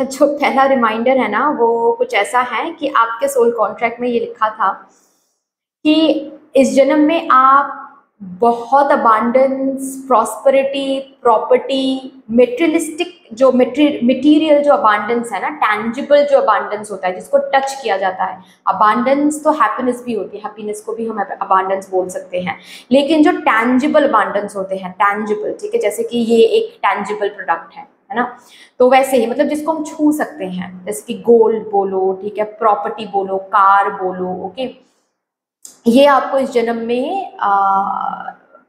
S1: जो पहला रिमाइंडर है ना, वो कुछ ऐसा है कि आपके सोल कॉन्ट्रैक्ट में ये लिखा था कि इस जन्म में आप बहुत अबांडेंस, प्रॉस्पेरिटी, प्रॉपर्टी, मेटेरियलिस्टिक जो मटेरियल जो अबांडेंस है ना, टैंजिबल जो अबांडेंस होता है जिसको टच किया जाता है। अबांडेंस तो हैप्पीनेस भी होती है, हैप्पीनेस को भी हम अबांडेंस बोल सकते हैं, लेकिन जो टैंजिबल अबांडेंस होते हैं, टैंजिबल, ठीक है, जैसे कि ये एक टैंजिबल प्रोडक्ट है ना, तो वैसे ही मतलब जिसको हम छू सकते हैं, जैसे कि गोल्ड बोलो, ठीक है, प्रॉपर्टी बोलो, कार बोलो, ओके, ये आपको इस जन्म में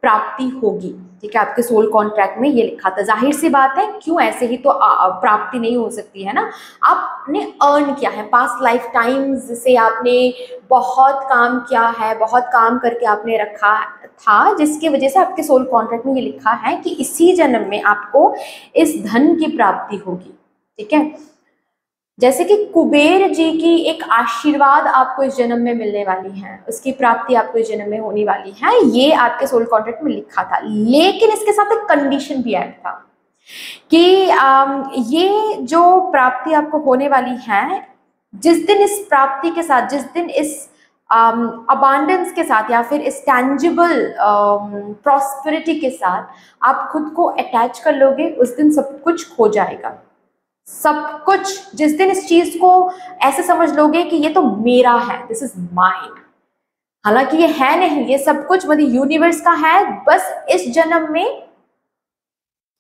S1: प्राप्ति होगी, ठीक है, आपके सोल कॉन्ट्रैक्ट में ये लिखा था। जाहिर सी बात है, क्यों, ऐसे ही तो प्राप्ति नहीं हो सकती है ना। आपने अर्न किया है, पास्ट लाइफ टाइम्स से आपने बहुत काम किया है, बहुत काम करके आपने रखा था, जिसकी वजह से आपके सोल कॉन्ट्रैक्ट में ये लिखा है कि इसी जन्म में आपको इस धन की प्राप्ति होगी, ठीक है। जैसे कि कुबेर जी की एक आशीर्वाद आपको इस जन्म में मिलने वाली है, उसकी प्राप्ति आपको इस जन्म में होने वाली है, ये आपके सोल कॉन्ट्रैक्ट में लिखा था। लेकिन इसके साथ एक कंडीशन भी ऐड था कि ये जो प्राप्ति आपको होने वाली है, जिस दिन इस प्राप्ति के साथ, जिस दिन इस अबांडेंस के साथ या फिर इस टैंजिबल प्रॉस्पेरिटी के साथ आप खुद को अटैच कर लोगे, उस दिन सब कुछ खो जाएगा। सब कुछ, जिस दिन इस चीज को ऐसे समझ लोगे कि ये तो मेरा है, दिस इज माइन, हालांकि ये है नहीं, ये सब कुछ मतलब यूनिवर्स का है, बस इस जन्म में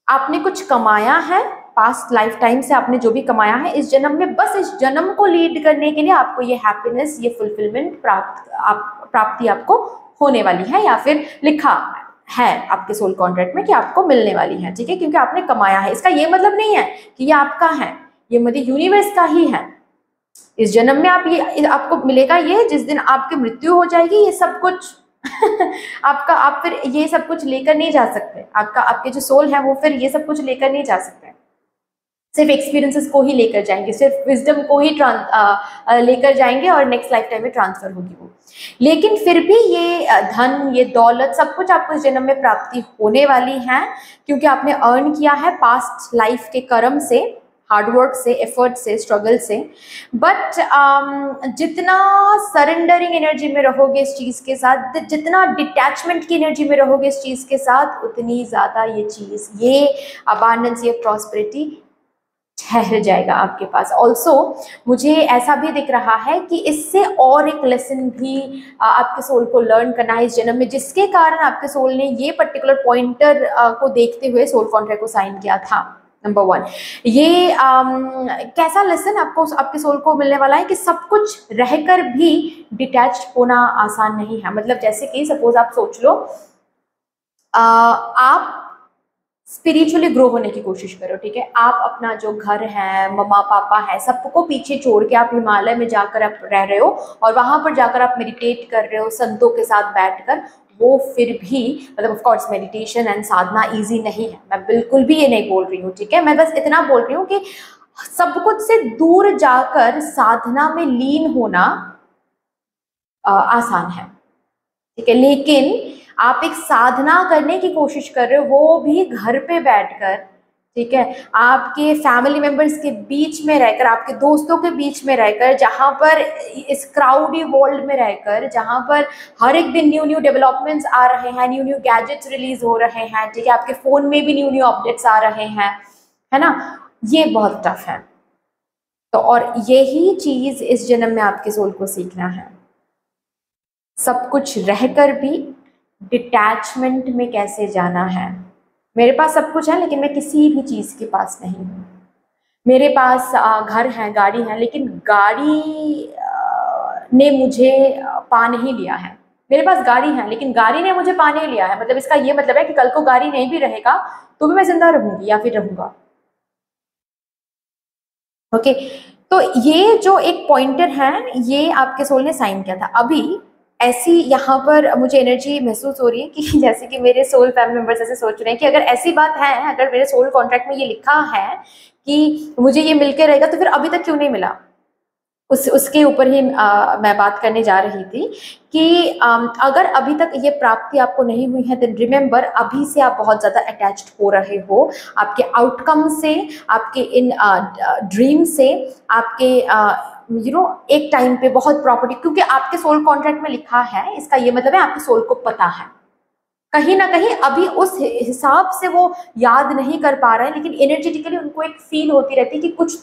S1: आपने कुछ कमाया है, पास्ट लाइफ टाइम से आपने जो भी कमाया है, इस जन्म में बस इस जन्म को लीड करने के लिए आपको ये हैप्पीनेस, ये फुलफिलमेंट प्राप्ति आपको होने वाली है, या फिर लिखा है आपके सोल कॉन्ट्रैक्ट में कि आपको मिलने वाली है, ठीक है, क्योंकि आपने कमाया है। इसका ये मतलब नहीं है कि ये आपका है, ये मतलब यूनिवर्स का ही है। इस जन्म में आप ये आपको मिलेगा, ये जिस दिन आपकी मृत्यु हो जाएगी, ये सब कुछ आपका, आप फिर ये सब कुछ लेकर नहीं जा सकते, आपका, आपके जो सोल है वो फिर ये सब कुछ लेकर नहीं जा सकते, सिर्फ एक्सपीरियंसेस को ही लेकर जाएंगे, सिर्फ विजडम को ही लेकर जाएंगे और नेक्स्ट लाइफ टाइम में ट्रांसफर होगी वो। लेकिन फिर भी ये धन, ये दौलत, सब कुछ आपको इस जन्म में प्राप्ति होने वाली है, क्योंकि आपने अर्न किया है पास्ट लाइफ के कर्म से, हार्डवर्क से, एफर्ट से, स्ट्रगल से। बट जितना सरेंडरिंग एनर्जी में रहोगे इस चीज़ के साथ, जितना डिटैचमेंट की एनर्जी में रहोगे इस चीज़ के साथ, उतनी ज़्यादा ये चीज़, ये अबांडेंस, ये प्रॉस्पेरिटी ठहर जाएगा आपके पास। ऑल्सो मुझे ऐसा भी दिख रहा है कि इससे और एक लेसन भी आपके सोल को लर्न करना है इस जन्म में, जिसके कारण आपके सोल ने ये पर्टिकुलर पॉइंटर को देखते हुए सोल कॉन्ट्रैक्ट को साइन किया था। नंबर 1, ये कैसा लेसन आपको, आपके सोल को मिलने वाला है कि सब कुछ रहकर भी डिटैच होना आसान नहीं है। मतलब जैसे कि सपोज आप सोच लो, आप स्पिरिचुअली ग्रो होने की कोशिश करो, ठीक है, आप अपना जो घर है, मम्मा पापा है, सबको पीछे छोड़ के आप हिमालय में जाकर आप रह रहे हो और वहां पर जाकर आप मेडिटेट कर रहे हो संतों के साथ बैठकर, वो फिर भी मतलब of course meditation and Sadhana easy नहीं है, मैं बिल्कुल भी ये नहीं बोल रही हूँ, ठीक है, मैं बस इतना बोल रही हूँ कि सब कुछ से दूर जाकर साधना में लीन होना आसान है, ठीक है, लेकिन आप एक साधना करने की कोशिश कर रहे हो, वो भी घर पे बैठकर, ठीक है, आपके फैमिली मेंबर्स के बीच में रहकर, आपके दोस्तों के बीच में रहकर, जहां पर इस क्राउडी वर्ल्ड में रहकर, जहां पर हर एक दिन न्यू न्यू डेवलपमेंट्स आ रहे हैं, न्यू न्यू गैजेट्स रिलीज हो रहे हैं, ठीक है, आपके फोन में भी न्यू न्यू अपडेट्स आ रहे हैं, है ना, ये बहुत टफ है। तो और यही चीज इस जन्म में आपके सोल को सीखना है, सब कुछ रहकर भी डिटैचमेंट में कैसे जाना है। मेरे पास सब कुछ है लेकिन मैं किसी भी चीज़ के पास नहीं हूँ, मेरे पास घर है, गाड़ी है, लेकिन गाड़ी ने मुझे पा नहीं लिया है। मेरे पास गाड़ी है लेकिन गाड़ी ने मुझे पा नहीं लिया है, मतलब इसका ये मतलब है कि कल को गाड़ी नहीं भी रहेगा तो भी मैं जिंदा रहूंगी या फिर रहूंगा। ओके, तो ये जो एक पॉइंटर है ये आपके सोल ने साइन किया था। अभी ऐसी यहाँ पर मुझे एनर्जी महसूस हो रही है कि जैसे कि मेरे सोल फैमिली मेंबर्स ऐसे सोच रहे हैं कि अगर ऐसी बात है, अगर मेरे सोल कॉन्ट्रैक्ट में ये लिखा है कि मुझे ये मिलके रहेगा तो फिर अभी तक क्यों नहीं मिला। उसके ऊपर ही मैं बात करने जा रही थी कि अगर अभी तक ये प्राप्ति आपको नहीं हुई है, देन रिमेंबर अभी से आप बहुत ज़्यादा अटैच्ड हो रहे हो आपके आउटकम से, आपके इन ड्रीम से, आपके एक टाइम पे बहुत प्रॉपर्टी, क्योंकि आपके सोल कॉन्ट्रैक्ट में लिखा है, इसका ये मतलब है आपके सोल को पता है कहीं ना कहीं अभी उस हिसाब से वो याद नहीं कर पा रहे हैं, लेकिन एनर्जेटिकली उनको एक फील होती रहती है कि कुछ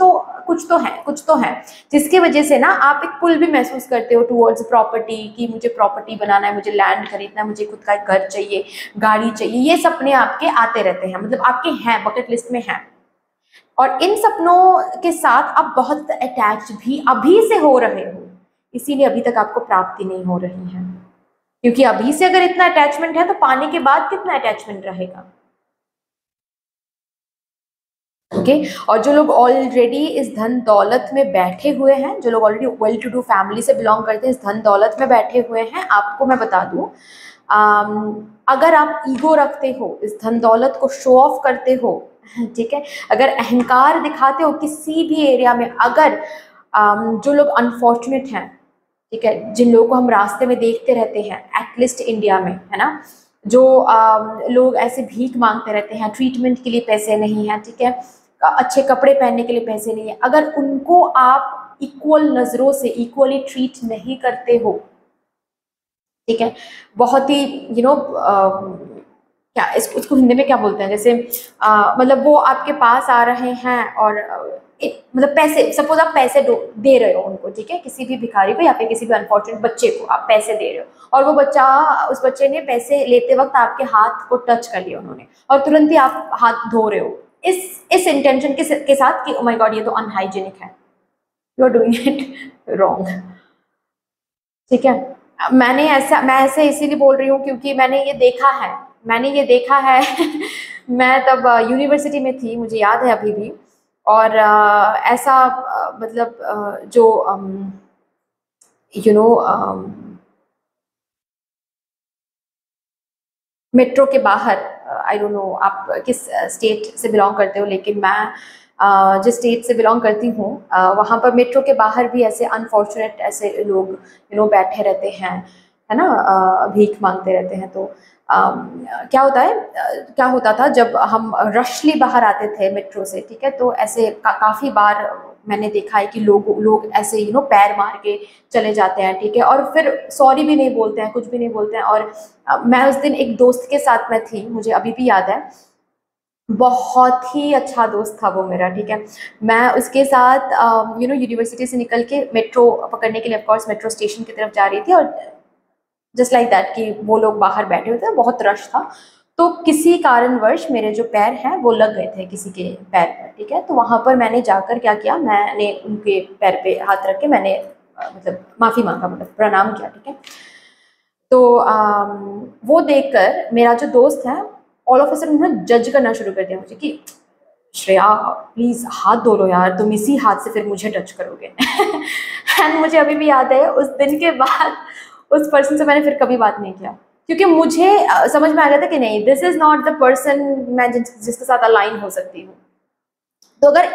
S1: तो है जिसकी वजह से ना आप एक पुल भी महसूस करते हो टुवर्ड्स प्रॉपर्टी, कि मुझे प्रॉपर्टी बनाना है, मुझे लैंड खरीदना है, मुझे खुद का एक घर चाहिए, गाड़ी चाहिए। ये सपने आपके आते रहते हैं, मतलब आपके हैं, बकेट लिस्ट में हैं। और इन सपनों के साथ आप बहुत अटैच भी अभी से हो रहे हो, इसीलिए अभी तक आपको प्राप्ति नहीं हो रही है। क्योंकि अभी से अगर इतना अटैचमेंट है तो पाने के बाद कितना अटैचमेंट रहेगा। ओके और जो लोग ऑलरेडी इस धन दौलत में बैठे हुए हैं, जो लोग already well to do family से बिलोंग करते हैं, इस धन दौलत में बैठे हुए हैं, आपको मैं बता दूं, अगर आप ईगो रखते हो, इस धन दौलत को शो ऑफ करते हो, ठीक है, अगर अहंकार दिखाते हो किसी भी एरिया में, अगर जो लोग अनफॉर्चुनेट हैं, ठीक है, जिन लोगों को हम रास्ते में देखते रहते हैं, एटलीस्ट इंडिया में, है ना, जो लोग ऐसे भीख मांगते रहते हैं, ट्रीटमेंट के लिए पैसे नहीं है, ठीक है, अच्छे कपड़े पहनने के लिए पैसे नहीं है, अगर उनको आप इक्वल नज़रों से इक्वली ट्रीट नहीं करते हो, ठीक है, बहुत ही क्या इसको हिंदी में क्या बोलते हैं, जैसे मतलब वो आपके पास आ रहे हैं और मतलब पैसे, सपोज आप पैसे दे रहे हो उनको, ठीक है, किसी भी भिखारी को या फिर किसी भी अनफॉर्चुनेट बच्चे को आप पैसे दे रहे हो, और वो बच्चा, उस बच्चे ने पैसे लेते वक्त आपके हाथ को टच कर लिया उन्होंने, और तुरंत ही आप हाथ धो रहे हो इस इंटेंशन के साथ कि ओ माय गॉड ये तो अनहाइजीनिक है, you are doing it wrong, ठीक है। मैं ऐसे इसीलिए बोल रही हूँ क्योंकि मैंने ये देखा है मैं तब यूनिवर्सिटी में थी, मुझे याद है अभी भी, और ऐसा मतलब जो यू नो मेट्रो के बाहर, आई डोंट नो आप किस स्टेट से बिलोंग करते हो, लेकिन मैं जिस स्टेट से बिलोंग करती हूँ, वहाँ पर मेट्रो के बाहर भी ऐसे अनफॉर्चुनेट ऐसे लोग बैठे रहते हैं, है ना, भीख मांगते रहते हैं। तो क्या होता था जब हम रशली बाहर आते थे मेट्रो से, ठीक है, तो ऐसे काफ़ी बार मैंने देखा है कि लोग ऐसे पैर मार के चले जाते हैं, ठीक है, और फिर सॉरी भी नहीं बोलते हैं, कुछ भी नहीं बोलते हैं। और मैं उस दिन एक दोस्त के साथ में थी, मुझे अभी भी याद है, बहुत ही अच्छा दोस्त था वो मेरा, ठीक है। मैं उसके साथ यूनिवर्सिटी से निकल के मेट्रो पकड़ने के लिए ऑफकोर्स मेट्रो स्टेशन की तरफ जा रही थी, और जस्ट लाइक दैट कि वो लोग बाहर बैठे हुए थे, बहुत रश था, तो किसी कारणवश मेरे जो पैर हैं वो लग गए थे किसी के पैर पर, ठीक है। तो वहाँ पर मैंने जाकर क्या किया, मैंने उनके पैर पे हाथ रख के मैंने मतलब माफ़ी मांगा, मतलब प्रणाम किया, ठीक है। तो वो देखकर मेरा जो दोस्त है, ऑल ऑफ अ सडन उन्होंने जज करना शुरू कर दिया मुझे कि श्रेया प्लीज़ हाथ धो लो यार, तुम इसी हाथ से फिर मुझे टच करोगे एंड मुझे अभी भी याद है, उस दिन के बाद उस पर्सन से मैंने फिर कभी बात नहीं किया, क्योंकि मुझे समझ में आ गया था कि नहीं, this is not the person मैं जिसके साथ अलाइन हो सकती हूँ। तो अगर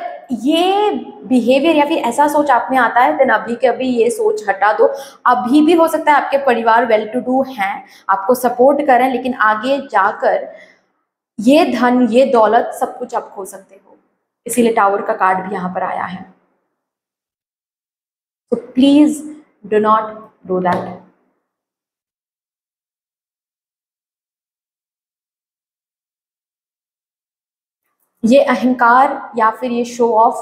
S1: ये बिहेवियर या फिर ऐसा सोच आप में आता है, देन अभी के अभी ये सोच हटा दो। अभी भी हो सकता है आपके परिवार वेल टू डू हैं, आपको सपोर्ट करें, लेकिन आगे जाकर ये धन, ये दौलत, सब कुछ आप खो सकते हो। इसीलिए टावर का कार्ड भी यहाँ पर आया है। तो please do not do that. ये अहंकार या फिर ये शो ऑफ,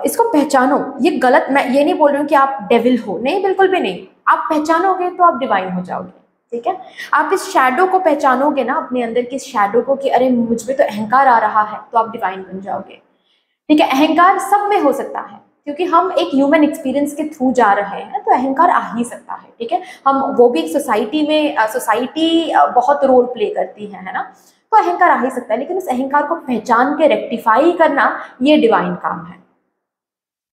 S1: इसको पहचानो। ये गलत, मैं ये नहीं बोल रही हूँ कि आप डेविल हो, नहीं, बिल्कुल भी नहीं। आप पहचानोगे तो आप डिवाइन हो जाओगे, ठीक है। आप इस शैडो को पहचानोगे ना, अपने अंदर की शैडो को, कि अरे मुझ में तो अहंकार आ रहा है, तो आप डिवाइन बन जाओगे, ठीक है। अहंकार सब में हो सकता है, क्योंकि हम एक ह्यूमन एक्सपीरियंस के थ्रू जा रहे हैं, तो अहंकार आ ही सकता है, ठीक है। हम वो भी एक सोसाइटी में, सोसाइटी बहुत रोल प्ले करती है ना, तो अहंकार आ ही सकता है, लेकिन उस अहंकार को पहचान के रेक्टिफाई करना, ये डिवाइन काम है,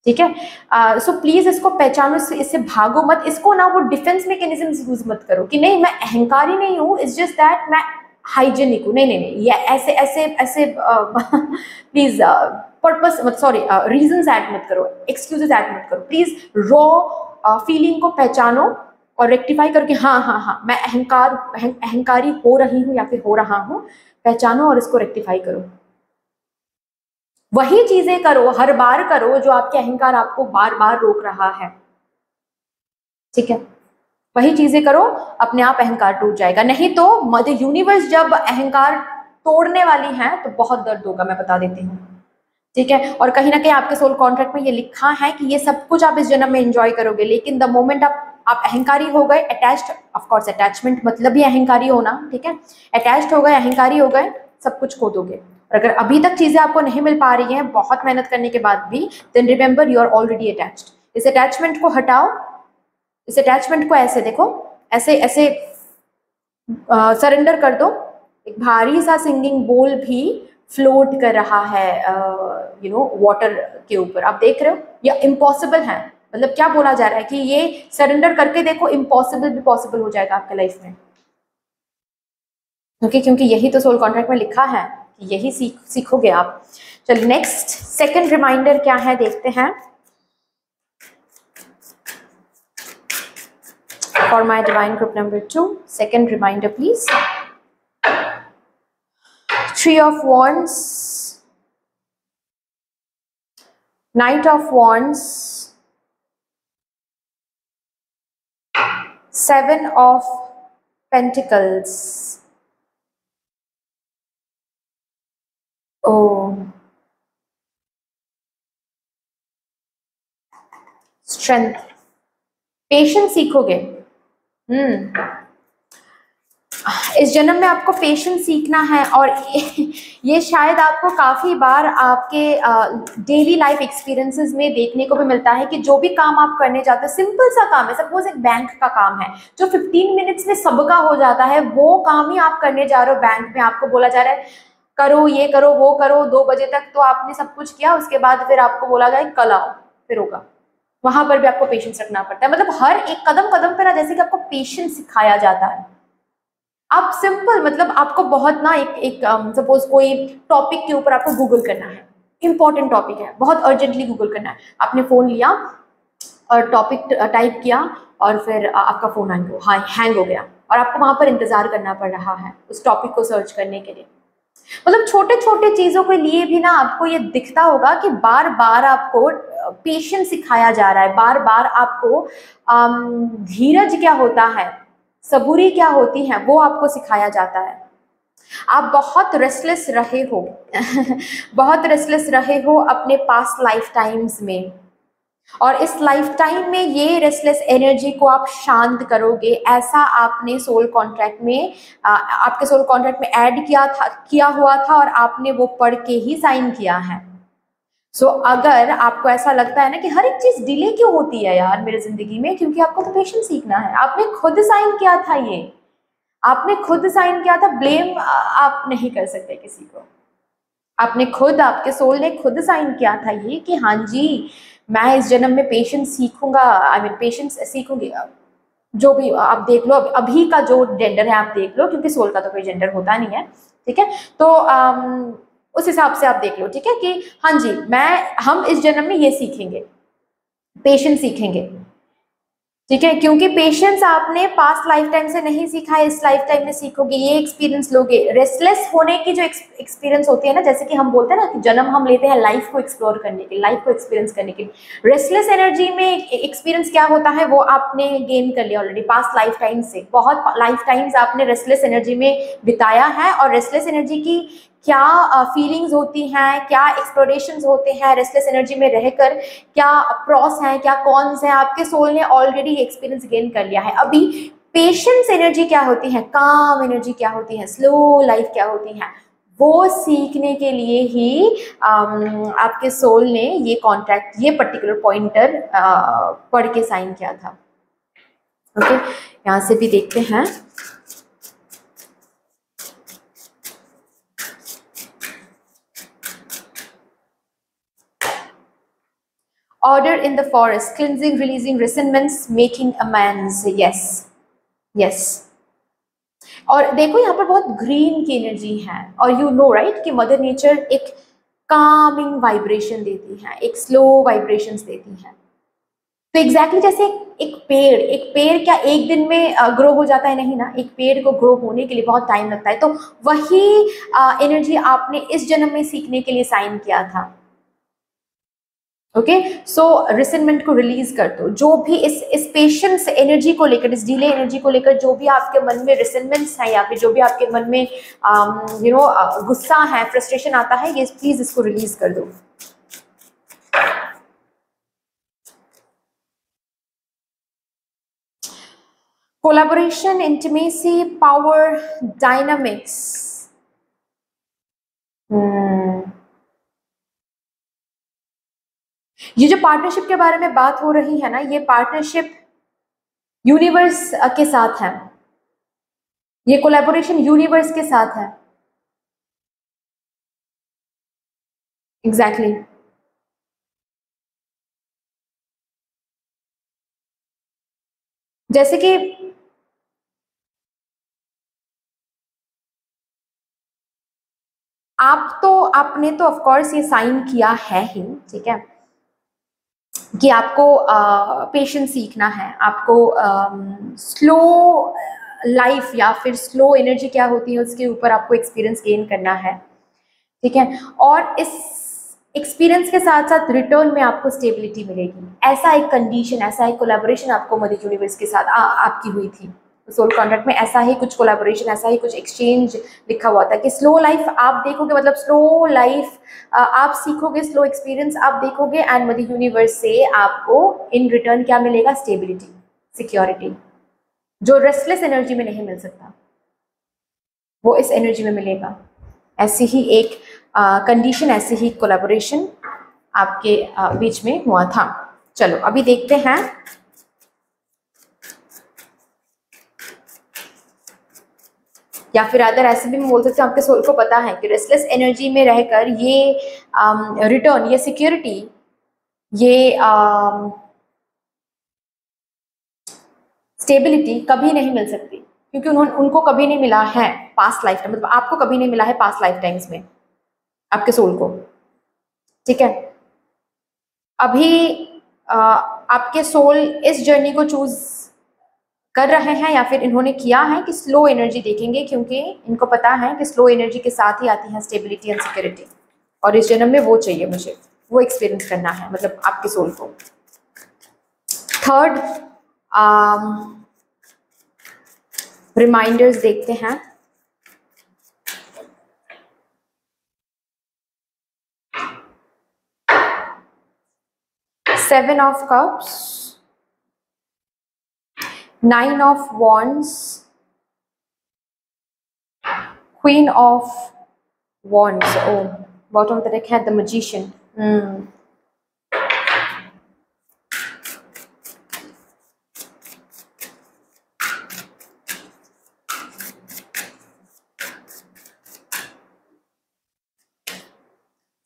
S1: ठीक है। सो प्लीज इसको पहचानो, इससे भागो मत, इसको ना वो डिफेंस मैकेनिज्म यूज मत करो कि नहीं मैं अहंकारी नहीं हूँ, इट्स जस्ट दैट मैं हाइजेनिक हूँ। नहीं नहीं नहीं, ये ऐसे ऐसे ऐसे प्लीज पर्पस मत, सॉरी, रीजंस ऐड मत करो, एक्सक्यूजेस ऐड मत करो, प्लीज रॉ फीलिंग को पहचानो और रेक्टिफाई करो कि हाँ हाँ हाँ मैं अहंकारी हो रही हूँ या फिर हो रहा हूँ, पहचानो और इसको रेक्टिफाई करो। वही चीजें करो, हर बार करो जो आपके अहंकार आपको बार बार रोक रहा है, ठीक है। वही चीजें करो, अपने आप अहंकार टूट जाएगा। नहीं तो मदर यूनिवर्स जब अहंकार तोड़ने वाली है तो बहुत दर्द होगा, मैं बता देती हूँ, ठीक है। और कहीं ना कहीं आपके सोल कॉन्ट्रैक्ट में ये लिखा है कि ये सब कुछ आप इस जन्म में एंजॉय करोगे, लेकिन द मोमेंट आप अहंकारी हो गए, अटैच्ड, ऑफ कोर्स अटैचमेंट मतलब ही अहंकारी होना, ठीक है, अटैच्ड हो गए, अहंकारी हो गए, सब कुछ खो दोगे। और अगर अभी तक चीजें आपको नहीं मिल पा रही हैं बहुत मेहनत करने के बाद भी, then remember you are already attached. इस अटैचमेंट को हटाओ, इस अटैचमेंट को ऐसे देखो, ऐसे ऐसे सरेंडर कर दो। एक भारी सा सिंगिंग बोल भी फ्लोट कर रहा है वाटर के ऊपर, आप देख रहे हो, या इम्पॉसिबल है, मतलब क्या बोला जा रहा है कि ये सरेंडर करके देखो, इम्पॉसिबल भी पॉसिबल हो जाएगा आपके लाइफ में, क्योंकि यही तो सोल कॉन्ट्रैक्ट में लिखा है कि यही सीखोगे आप। चलिए नेक्स्ट सेकंड रिमाइंडर क्या है देखते हैं। For my divine group number 2, second reminder please. Three of Wands, Knight of Wands, Seven of Pentacles. Oh, Strength, patience सीखोगे। इस जन्म में आपको पेशेंस सीखना है, और ये शायद आपको काफ़ी बार आपके डेली लाइफ एक्सपीरियंसेस में देखने को भी मिलता है कि जो भी काम आप करने जाते हैं, सिंपल सा काम है, सपोज एक बैंक का काम है जो 15 मिनट्स में सबका हो जाता है, वो काम ही आप करने जा रहे हो बैंक में, आपको बोला जा रहा है करो, ये करो, वो करो, 2 बजे तक तो आपने सब कुछ किया, उसके बाद फिर आपको बोला जाए कल आओ, फिर होगा। वहां पर भी आपको पेशेंस रखना पड़ता है, मतलब हर एक कदम कदम पे ना जैसे कि आपको पेशेंस सिखाया जाता है। आप सिंपल, मतलब आपको बहुत ना एक सपोज कोई टॉपिक के ऊपर आपको गूगल करना है, इंपॉर्टेंट टॉपिक है, बहुत अर्जेंटली गूगल करना है, आपने फोन लिया और टॉपिक टाइप किया और फिर आपका फोन हैंग हो गया और आपको वहां पर इंतजार करना पड़ रहा है उस टॉपिक को सर्च करने के लिए। मतलब छोटे छोटे चीजों के लिए भी ना आपको ये दिखता होगा कि बार बार आपको पेशेंस सिखाया जा रहा है, बार बार आपको धीरज क्या होता है, सबूरी क्या होती है, वो आपको सिखाया जाता है। आप बहुत रेस्टलेस रहे हो बहुत रेस्टलेस रहे हो अपने पास्ट लाइफ टाइम्स में, और इस लाइफ टाइम में ये रेस्टलेस एनर्जी को आप शांत करोगे, ऐसा आपने सोल कॉन्ट्रैक्ट में आपके सोल कॉन्ट्रैक्ट में ऐड किया हुआ था, और आपने वो पढ़ के ही साइन किया है। सो अगर आपको ऐसा लगता है ना कि हर एक चीज डिले क्यों होती है यार मेरी जिंदगी में, क्योंकि आपको तो पेशेंस सीखना है, आपने खुद साइन किया था, ये आपने खुद साइन किया था, ब्लेम आप नहीं कर सकते किसी को, आपने खुद, आपके सोल ने खुद साइन किया था ये कि हाँ जी मैं इस जन्म में पेशेंस सीखूंगा, आई मीन पेशेंस सीखूंगी। जो भी आप देख लो, अभी का जो जेंडर है आप देख लो, क्योंकि सोल का तो कोई जेंडर होता नहीं है, ठीक है, तो उस हिसाब से आप देख लो, ठीक है, कि हाँ जी हम इस जन्म में ये सीखेंगे, पेशेंस सीखेंगे, ठीक है, क्योंकि पेशेंस आपने पास्ट लाइफ टाइम से नहीं सीखा है, इस लाइफ टाइम में सीखोगे, ये एक्सपीरियंस लोगे। रेस्टलेस होने की जो एक्सपीरियंस होती है ना, जैसे कि हम बोलते हैं ना कि जन्म हम लेते हैं लाइफ को एक्सप्लोर करने के लिए, लाइफ को एक्सपीरियंस करने के लिए। रेस्टलेस एनर्जी में एक्सपीरियंस क्या होता है वो आपने गेन कर लिया ऑलरेडी पास्ट लाइफ टाइम से, बहुत लाइफ टाइम्स आपने रेस्टलेस एनर्जी में बिताया है, और रेस्टलेस एनर्जी की क्या फीलिंग्स होती हैं, क्या एक्सप्लोरेशंस होते हैं रेस्टलेस एनर्जी में रहकर, क्या प्रॉस हैं, क्या कॉन्स हैं, आपके सोल ने ऑलरेडी एक्सपीरियंस गेन कर लिया है। अभी पेशेंस एनर्जी क्या होती है, काम एनर्जी क्या होती है, स्लो लाइफ क्या होती है, वो सीखने के लिए ही आपके सोल ने ये कॉन्ट्रैक्ट, ये पर्टिकुलर पॉइंटर पढ़ के साइन किया था। ओके, यहाँ से भी देखते हैं। Order in the forest, cleansing, releasing resentments, making amends. Yes, yes. और देखो यहाँ पर बहुत ग्रीन की एनर्जी है, और यू नो राइट कि मदर नेचर एक कामिंग वाइब्रेशन देती है, एक स्लो वाइब्रेशंस देती है। तो एग्जैक्टली जैसे एक पेड़ क्या एक दिन में ग्रो हो जाता है, नहीं ना, एक पेड़ को ग्रो होने के लिए बहुत टाइम लगता है। तो वही एनर्जी आपने इस जन्म में सीखने के लिए साइन किया था। ओके, सो रिसेंटमेंट को रिलीज कर दो। जो भी इस पेशेंस एनर्जी को लेकर, इस डिले एनर्जी को लेकर जो भी आपके मन में रिसेंटमेंट्स है या फिर जो भी आपके मन में गुस्सा है, फ्रस्ट्रेशन आता है, ये प्लीज इसको रिलीज कर दो। Collaboration, intimacy, power, dynamics. ये जो पार्टनरशिप के बारे में बात हो रही है ना, ये पार्टनरशिप यूनिवर्स के साथ है, ये कोलैबोरेशन यूनिवर्स के साथ है। Exactly exactly. जैसे कि आपने तो ऑफ कोर्स ये साइन किया है ही, ठीक है, कि आपको पेशेंस सीखना है, आपको स्लो लाइफ या फिर स्लो एनर्जी क्या होती है उसके ऊपर आपको एक्सपीरियंस गेन करना है, ठीक है। और इस एक्सपीरियंस के साथ साथ रिटर्न में आपको स्टेबिलिटी मिलेगी। ऐसा एक कंडीशन, ऐसा एक कोलैबोरेशन आपको मदर यूनिवर्स के साथ आपकी हुई थी सोल कॉन्ट्रैक्ट में। ऐसा ही कुछ कोलैबोरेशन, ऐसा ही कुछ एक्सचेंज लिखा हुआ था कि स्लो लाइफ आप देखोगे, मतलब स्लो लाइफ आप सीखोगे, स्लो एक्सपीरियंस आप देखोगे, एंड मदर यूनिवर्स से आपको इन रिटर्न क्या मिलेगा? स्टेबिलिटी, सिक्योरिटी, जो रेस्टलेस एनर्जी में नहीं मिल सकता वो इस एनर्जी में मिलेगा। ऐसी ही एक कंडीशन, ऐसी ही कोलैबोरेशन आपके बीच में हुआ था। चलो अभी देखते हैं या फिर अदर ऐसे भी मैं बोल सकती हूँ, आपके सोल को पता है कि रेस्टलेस एनर्जी में रहकर ये रिटर्न, ये सिक्योरिटी, ये स्टेबिलिटी कभी नहीं मिल सकती, क्योंकि उनको कभी नहीं मिला है पास्ट लाइफ टाइम, मतलब आपको कभी नहीं मिला है पास्ट लाइफ टाइम्स में, आपके सोल को, ठीक है। अभी आपके सोल इस जर्नी को चूज कर रहे हैं या फिर इन्होंने किया है कि स्लो एनर्जी देखेंगे, क्योंकि इनको पता है कि स्लो एनर्जी के साथ ही आती है स्टेबिलिटी एंड सिक्योरिटी, और इस जन्म में वो चाहिए मुझे, वो एक्सपीरियंस करना है, मतलब आपके सोल को। थर्ड रिमाइंडर्स देखते हैं। Seven of cups, nine of wands, queen of wands, ओ बॉटम पे देखा है द मैजिशियन।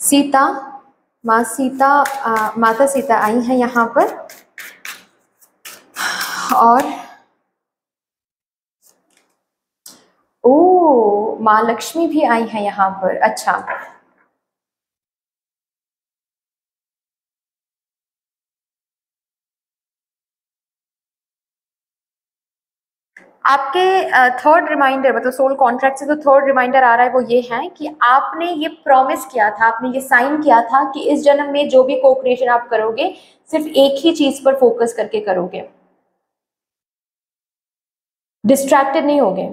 S1: सीता, माता सीता आई हैं यहाँ पर, और ओ माँ लक्ष्मी भी आई हैं यहाँ पर। अच्छा, आपके थर्ड रिमाइंडर, मतलब सोल कॉन्ट्रैक्ट से जो थर्ड रिमाइंडर आ रहा है वो ये है कि आपने ये प्रॉमिस किया था, आपने ये साइन किया था कि इस जन्म में जो भी को क्रिएशन आप करोगे सिर्फ एक ही चीज पर फोकस करके करोगे, डिस्ट्रैक्टेड नहीं होगे।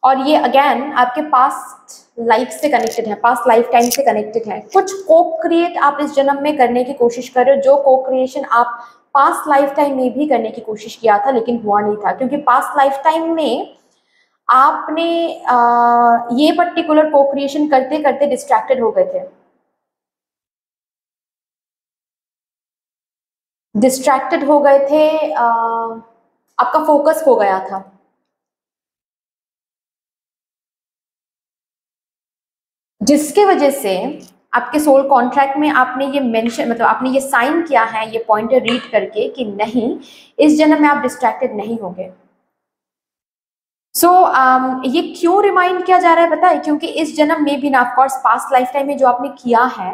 S1: और ये अगेन आपके पास्ट लाइफ से कनेक्टेड है, पास्ट लाइफ टाइम से कनेक्टेड है। कुछ को क्रिएट आप इस जन्म में करने की कोशिश कर रहे हो, जो को क्रिएशन आप पास्ट लाइफ टाइम में भी करने की कोशिश किया था लेकिन हुआ नहीं था, क्योंकि पास्ट लाइफ टाइम में आपने ये पर्टिकुलर को क्रिएशन करते करते डिस्ट्रैक्टेड हो गए थे, डिस्ट्रैक्टेड हो गए थे, आपका फोकस खो गया था। जिसके वजह से आपके सोल कॉन्ट्रैक्ट में आपने ये मेंशन, मतलब आपने ये साइन किया है, ये पॉइंटर रीड करके कि नहीं, इस जन्म में आप डिस्ट्रैक्टेड नहीं होंगे। सो ये क्यों रिमाइंड किया जा रहा है पता है? क्योंकि इस जन्म में भी ना, of course past life time में जो आपने किया है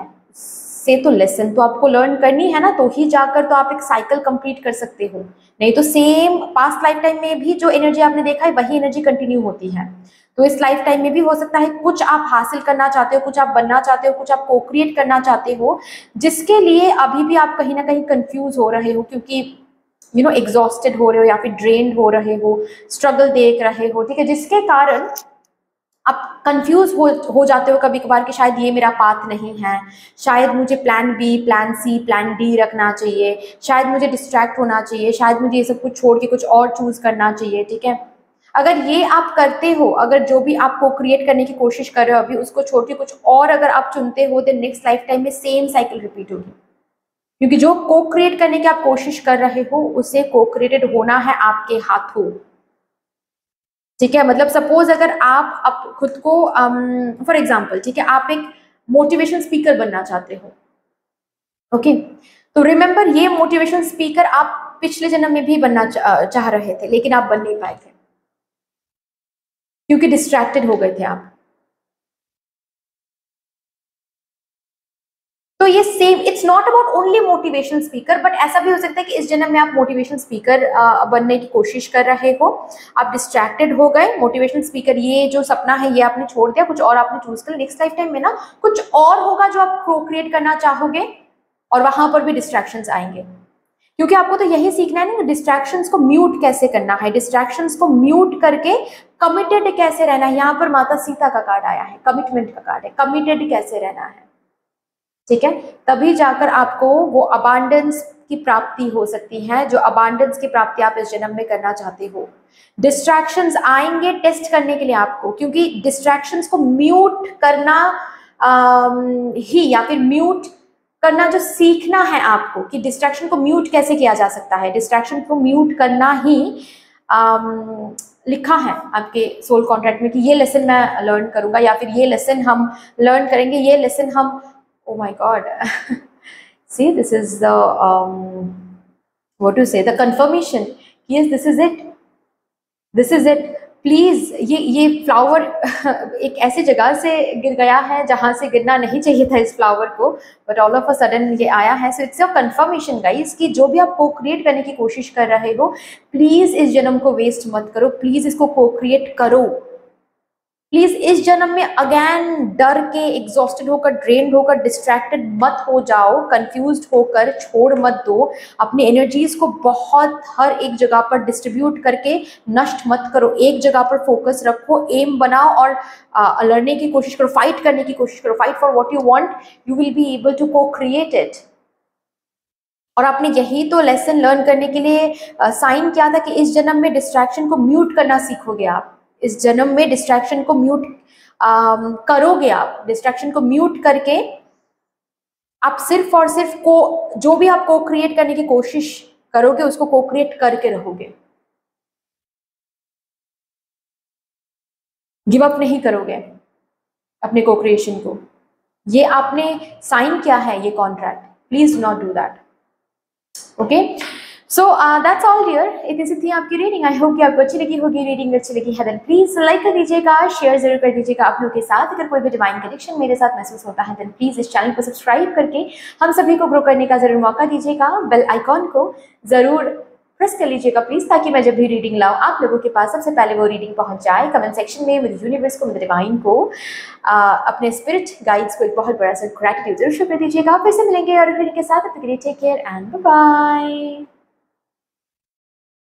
S1: से तो लेसन तो आपको लर्न करनी है ना, तो ही जाकर तो आप एक साइकिल कंप्लीट कर सकते हो। नहीं तो सेम पास्ट लाइफ टाइम में भी जो एनर्जी आपने देखा है वही एनर्जी कंटिन्यू होती है। तो इस लाइफ टाइम में भी हो सकता है कुछ आप हासिल करना चाहते हो, कुछ आप बनना चाहते हो, कुछ आप को क्रिएट करना चाहते हो, जिसके लिए अभी भी आप कहीं ना कहीं कंफ्यूज हो रहे हो, क्योंकि एग्जॉस्टेड हो रहे हो या फिर ड्रेन्ड हो रहे हो, स्ट्रगल देख रहे हो, ठीक है, जिसके कारण आप कंफ्यूज हो जाते हो कभी कभार कि शायद ये मेरा पाथ नहीं है, शायद मुझे plan B, plan C, plan D रखना चाहिए, शायद मुझे डिस्ट्रैक्ट होना चाहिए, शायद मुझे ये सब कुछ छोड़ के कुछ और चूज करना चाहिए, ठीक है। अगर ये आप करते हो, अगर जो भी आप को क्रिएट करने की कोशिश कर रहे हो अभी उसको छोड़ के कुछ और अगर आप चुनते हो, देन नेक्स्ट लाइफ टाइम में सेम साइकिल रिपीट होगी, क्योंकि जो को क्रिएट करने की आप कोशिश कर रहे हो उसे को क्रिएटेड होना है आपके हाथों, ठीक है। मतलब सपोज अगर आप खुद को फॉर एग्जाम्पल, ठीक है, आप एक मोटिवेशन स्पीकर बनना चाहते हो, ओके, तो रिमेंबर ये मोटिवेशन स्पीकर आप पिछले जन्म में भी बनना चाह रहे थे, लेकिन आप बन नहीं पाए थे क्योंकि डिस्ट्रैक्टेड हो गए थे आप। तो ये same, it's not about only motivational speaker, but ऐसा भी हो सकता है कि इस जन्म में आप मोटिवेशनल स्पीकर बनने की कोशिश कर रहे हो, आप डिस्ट्रैक्टेड हो गए, मोटिवेशनल स्पीकर ये जो सपना है ये आपने छोड़ दिया, कुछ और आपने चूज कर, नेक्स्ट लाइफ टाइम में ना कुछ और होगा जो आप क्रिएट करना चाहोगे, और वहां पर भी डिस्ट्रैक्शंस आएंगे, क्योंकि आपको तो यही सीखना है ना, डिस्ट्रैक्शंस को म्यूट कैसे करना है, डिस्ट्रैक्शंस को म्यूट करके कमिटेड कैसे रहना है। यहाँ पर माता सीता का कार्ड आया है, कमिटमेंट का कार्ड है, कमिटेड कैसे रहना है, ठीक है, तभी जाकर आपको वो अबांडेंस की प्राप्ति हो सकती है, जो अबांडेंस की प्राप्ति आप इस जन्म में करना चाहते हो। डिस्ट्रैक्शंस आएंगे टेस्ट करने के लिए आपको, क्योंकि डिस्ट्रैक्शंस को म्यूट करना ही, या फिर म्यूट करना जो सीखना है आपको, कि डिस्ट्रैक्शन को म्यूट कैसे किया जा सकता है, डिस्ट्रैक्शन को म्यूट करना ही लिखा है आपके सोल कॉन्ट्रैक्ट में कि ये लेसन मैं लर्न करूंगा, या फिर ये लेसन हम लर्न करेंगे, ये लेसन हम, oh my god, see, this is the what to say, the confirmation, yes, this is it, please. ये फ्लावर एक ऐसी जगह से गिर गया है जहां से गिरना नहीं चाहिए था इस फ्लावर को, but all of a sudden ये आया है। So it's a confirmation guys कि जो भी आप को क्रिएट करने की कोशिश कर रहे हो, प्लीज इस जन्म को वेस्ट मत करो, प्लीज इसको को क्रिएट करो, प्लीज इस जन्म में अगेन डर के, एग्जॉस्टेड होकर, ड्रेन्ड होकर, डिस्ट्रैक्टेड मत हो जाओ, कंफ्यूज्ड होकर छोड़ मत दो, अपनी एनर्जीज को बहुत हर एक जगह पर डिस्ट्रीब्यूट करके नष्ट मत करो, एक जगह पर फोकस रखो, एम बनाओ और लड़ने की कोशिश करो, फाइट करने की कोशिश करो, fight for what you want, you will be able to को क्रिएट इट। और आपने यही तो लेसन लर्न करने के लिए साइन किया था कि इस जन्म में डिस्ट्रैक्शन को म्यूट करना सीखोगे आप, इस जन्म में डिस्ट्रैक्शन को म्यूट करोगे आप, डिस्ट्रैक्शन को म्यूट करके आप सिर्फ और सिर्फ को, जो भी आप को क्रिएट करने की कोशिश करोगे उसको को क्रिएट करके रहोगे, गिव अप नहीं करोगे अपने को क्रिएशन को। ये आपने साइन किया है ये contract, please do not do that, okay. So that's all dear, इतनी सी थी आपकी रीडिंग। आई होप कि आपको अच्छी लगी होगी, रीडिंग अच्छी लगी है देन प्लीज लाइक कर दीजिएगा, शेयर जरूर कर दीजिएगा अपनों के साथ। अगर कोई भी डिवाइन कनेक्शन मेरे साथ महसूस होता है देन प्लीज इस चैनल को सब्सक्राइब करके हम सभी को ग्रो करने का जरूर मौका दीजिएगा, बेल आइकॉन को जरूर प्रेस कर लीजिएगा प्लीज, ताकि मैं जब भी रीडिंग लाऊं आप लोगों के पास सबसे पहले वो रीडिंग पहुंच जाए। कमेंट सेक्शन में मुझे यूनिवर्स को, मुझे डिवाइन को, अपने स्पिरिट गाइड्स को एक बहुत बड़ा सा ग्रैटिट्यूड जरूर शो कर दीजिएगा। फिर से मिलेंगे और रीडिंग के साथ, take care and bye bye.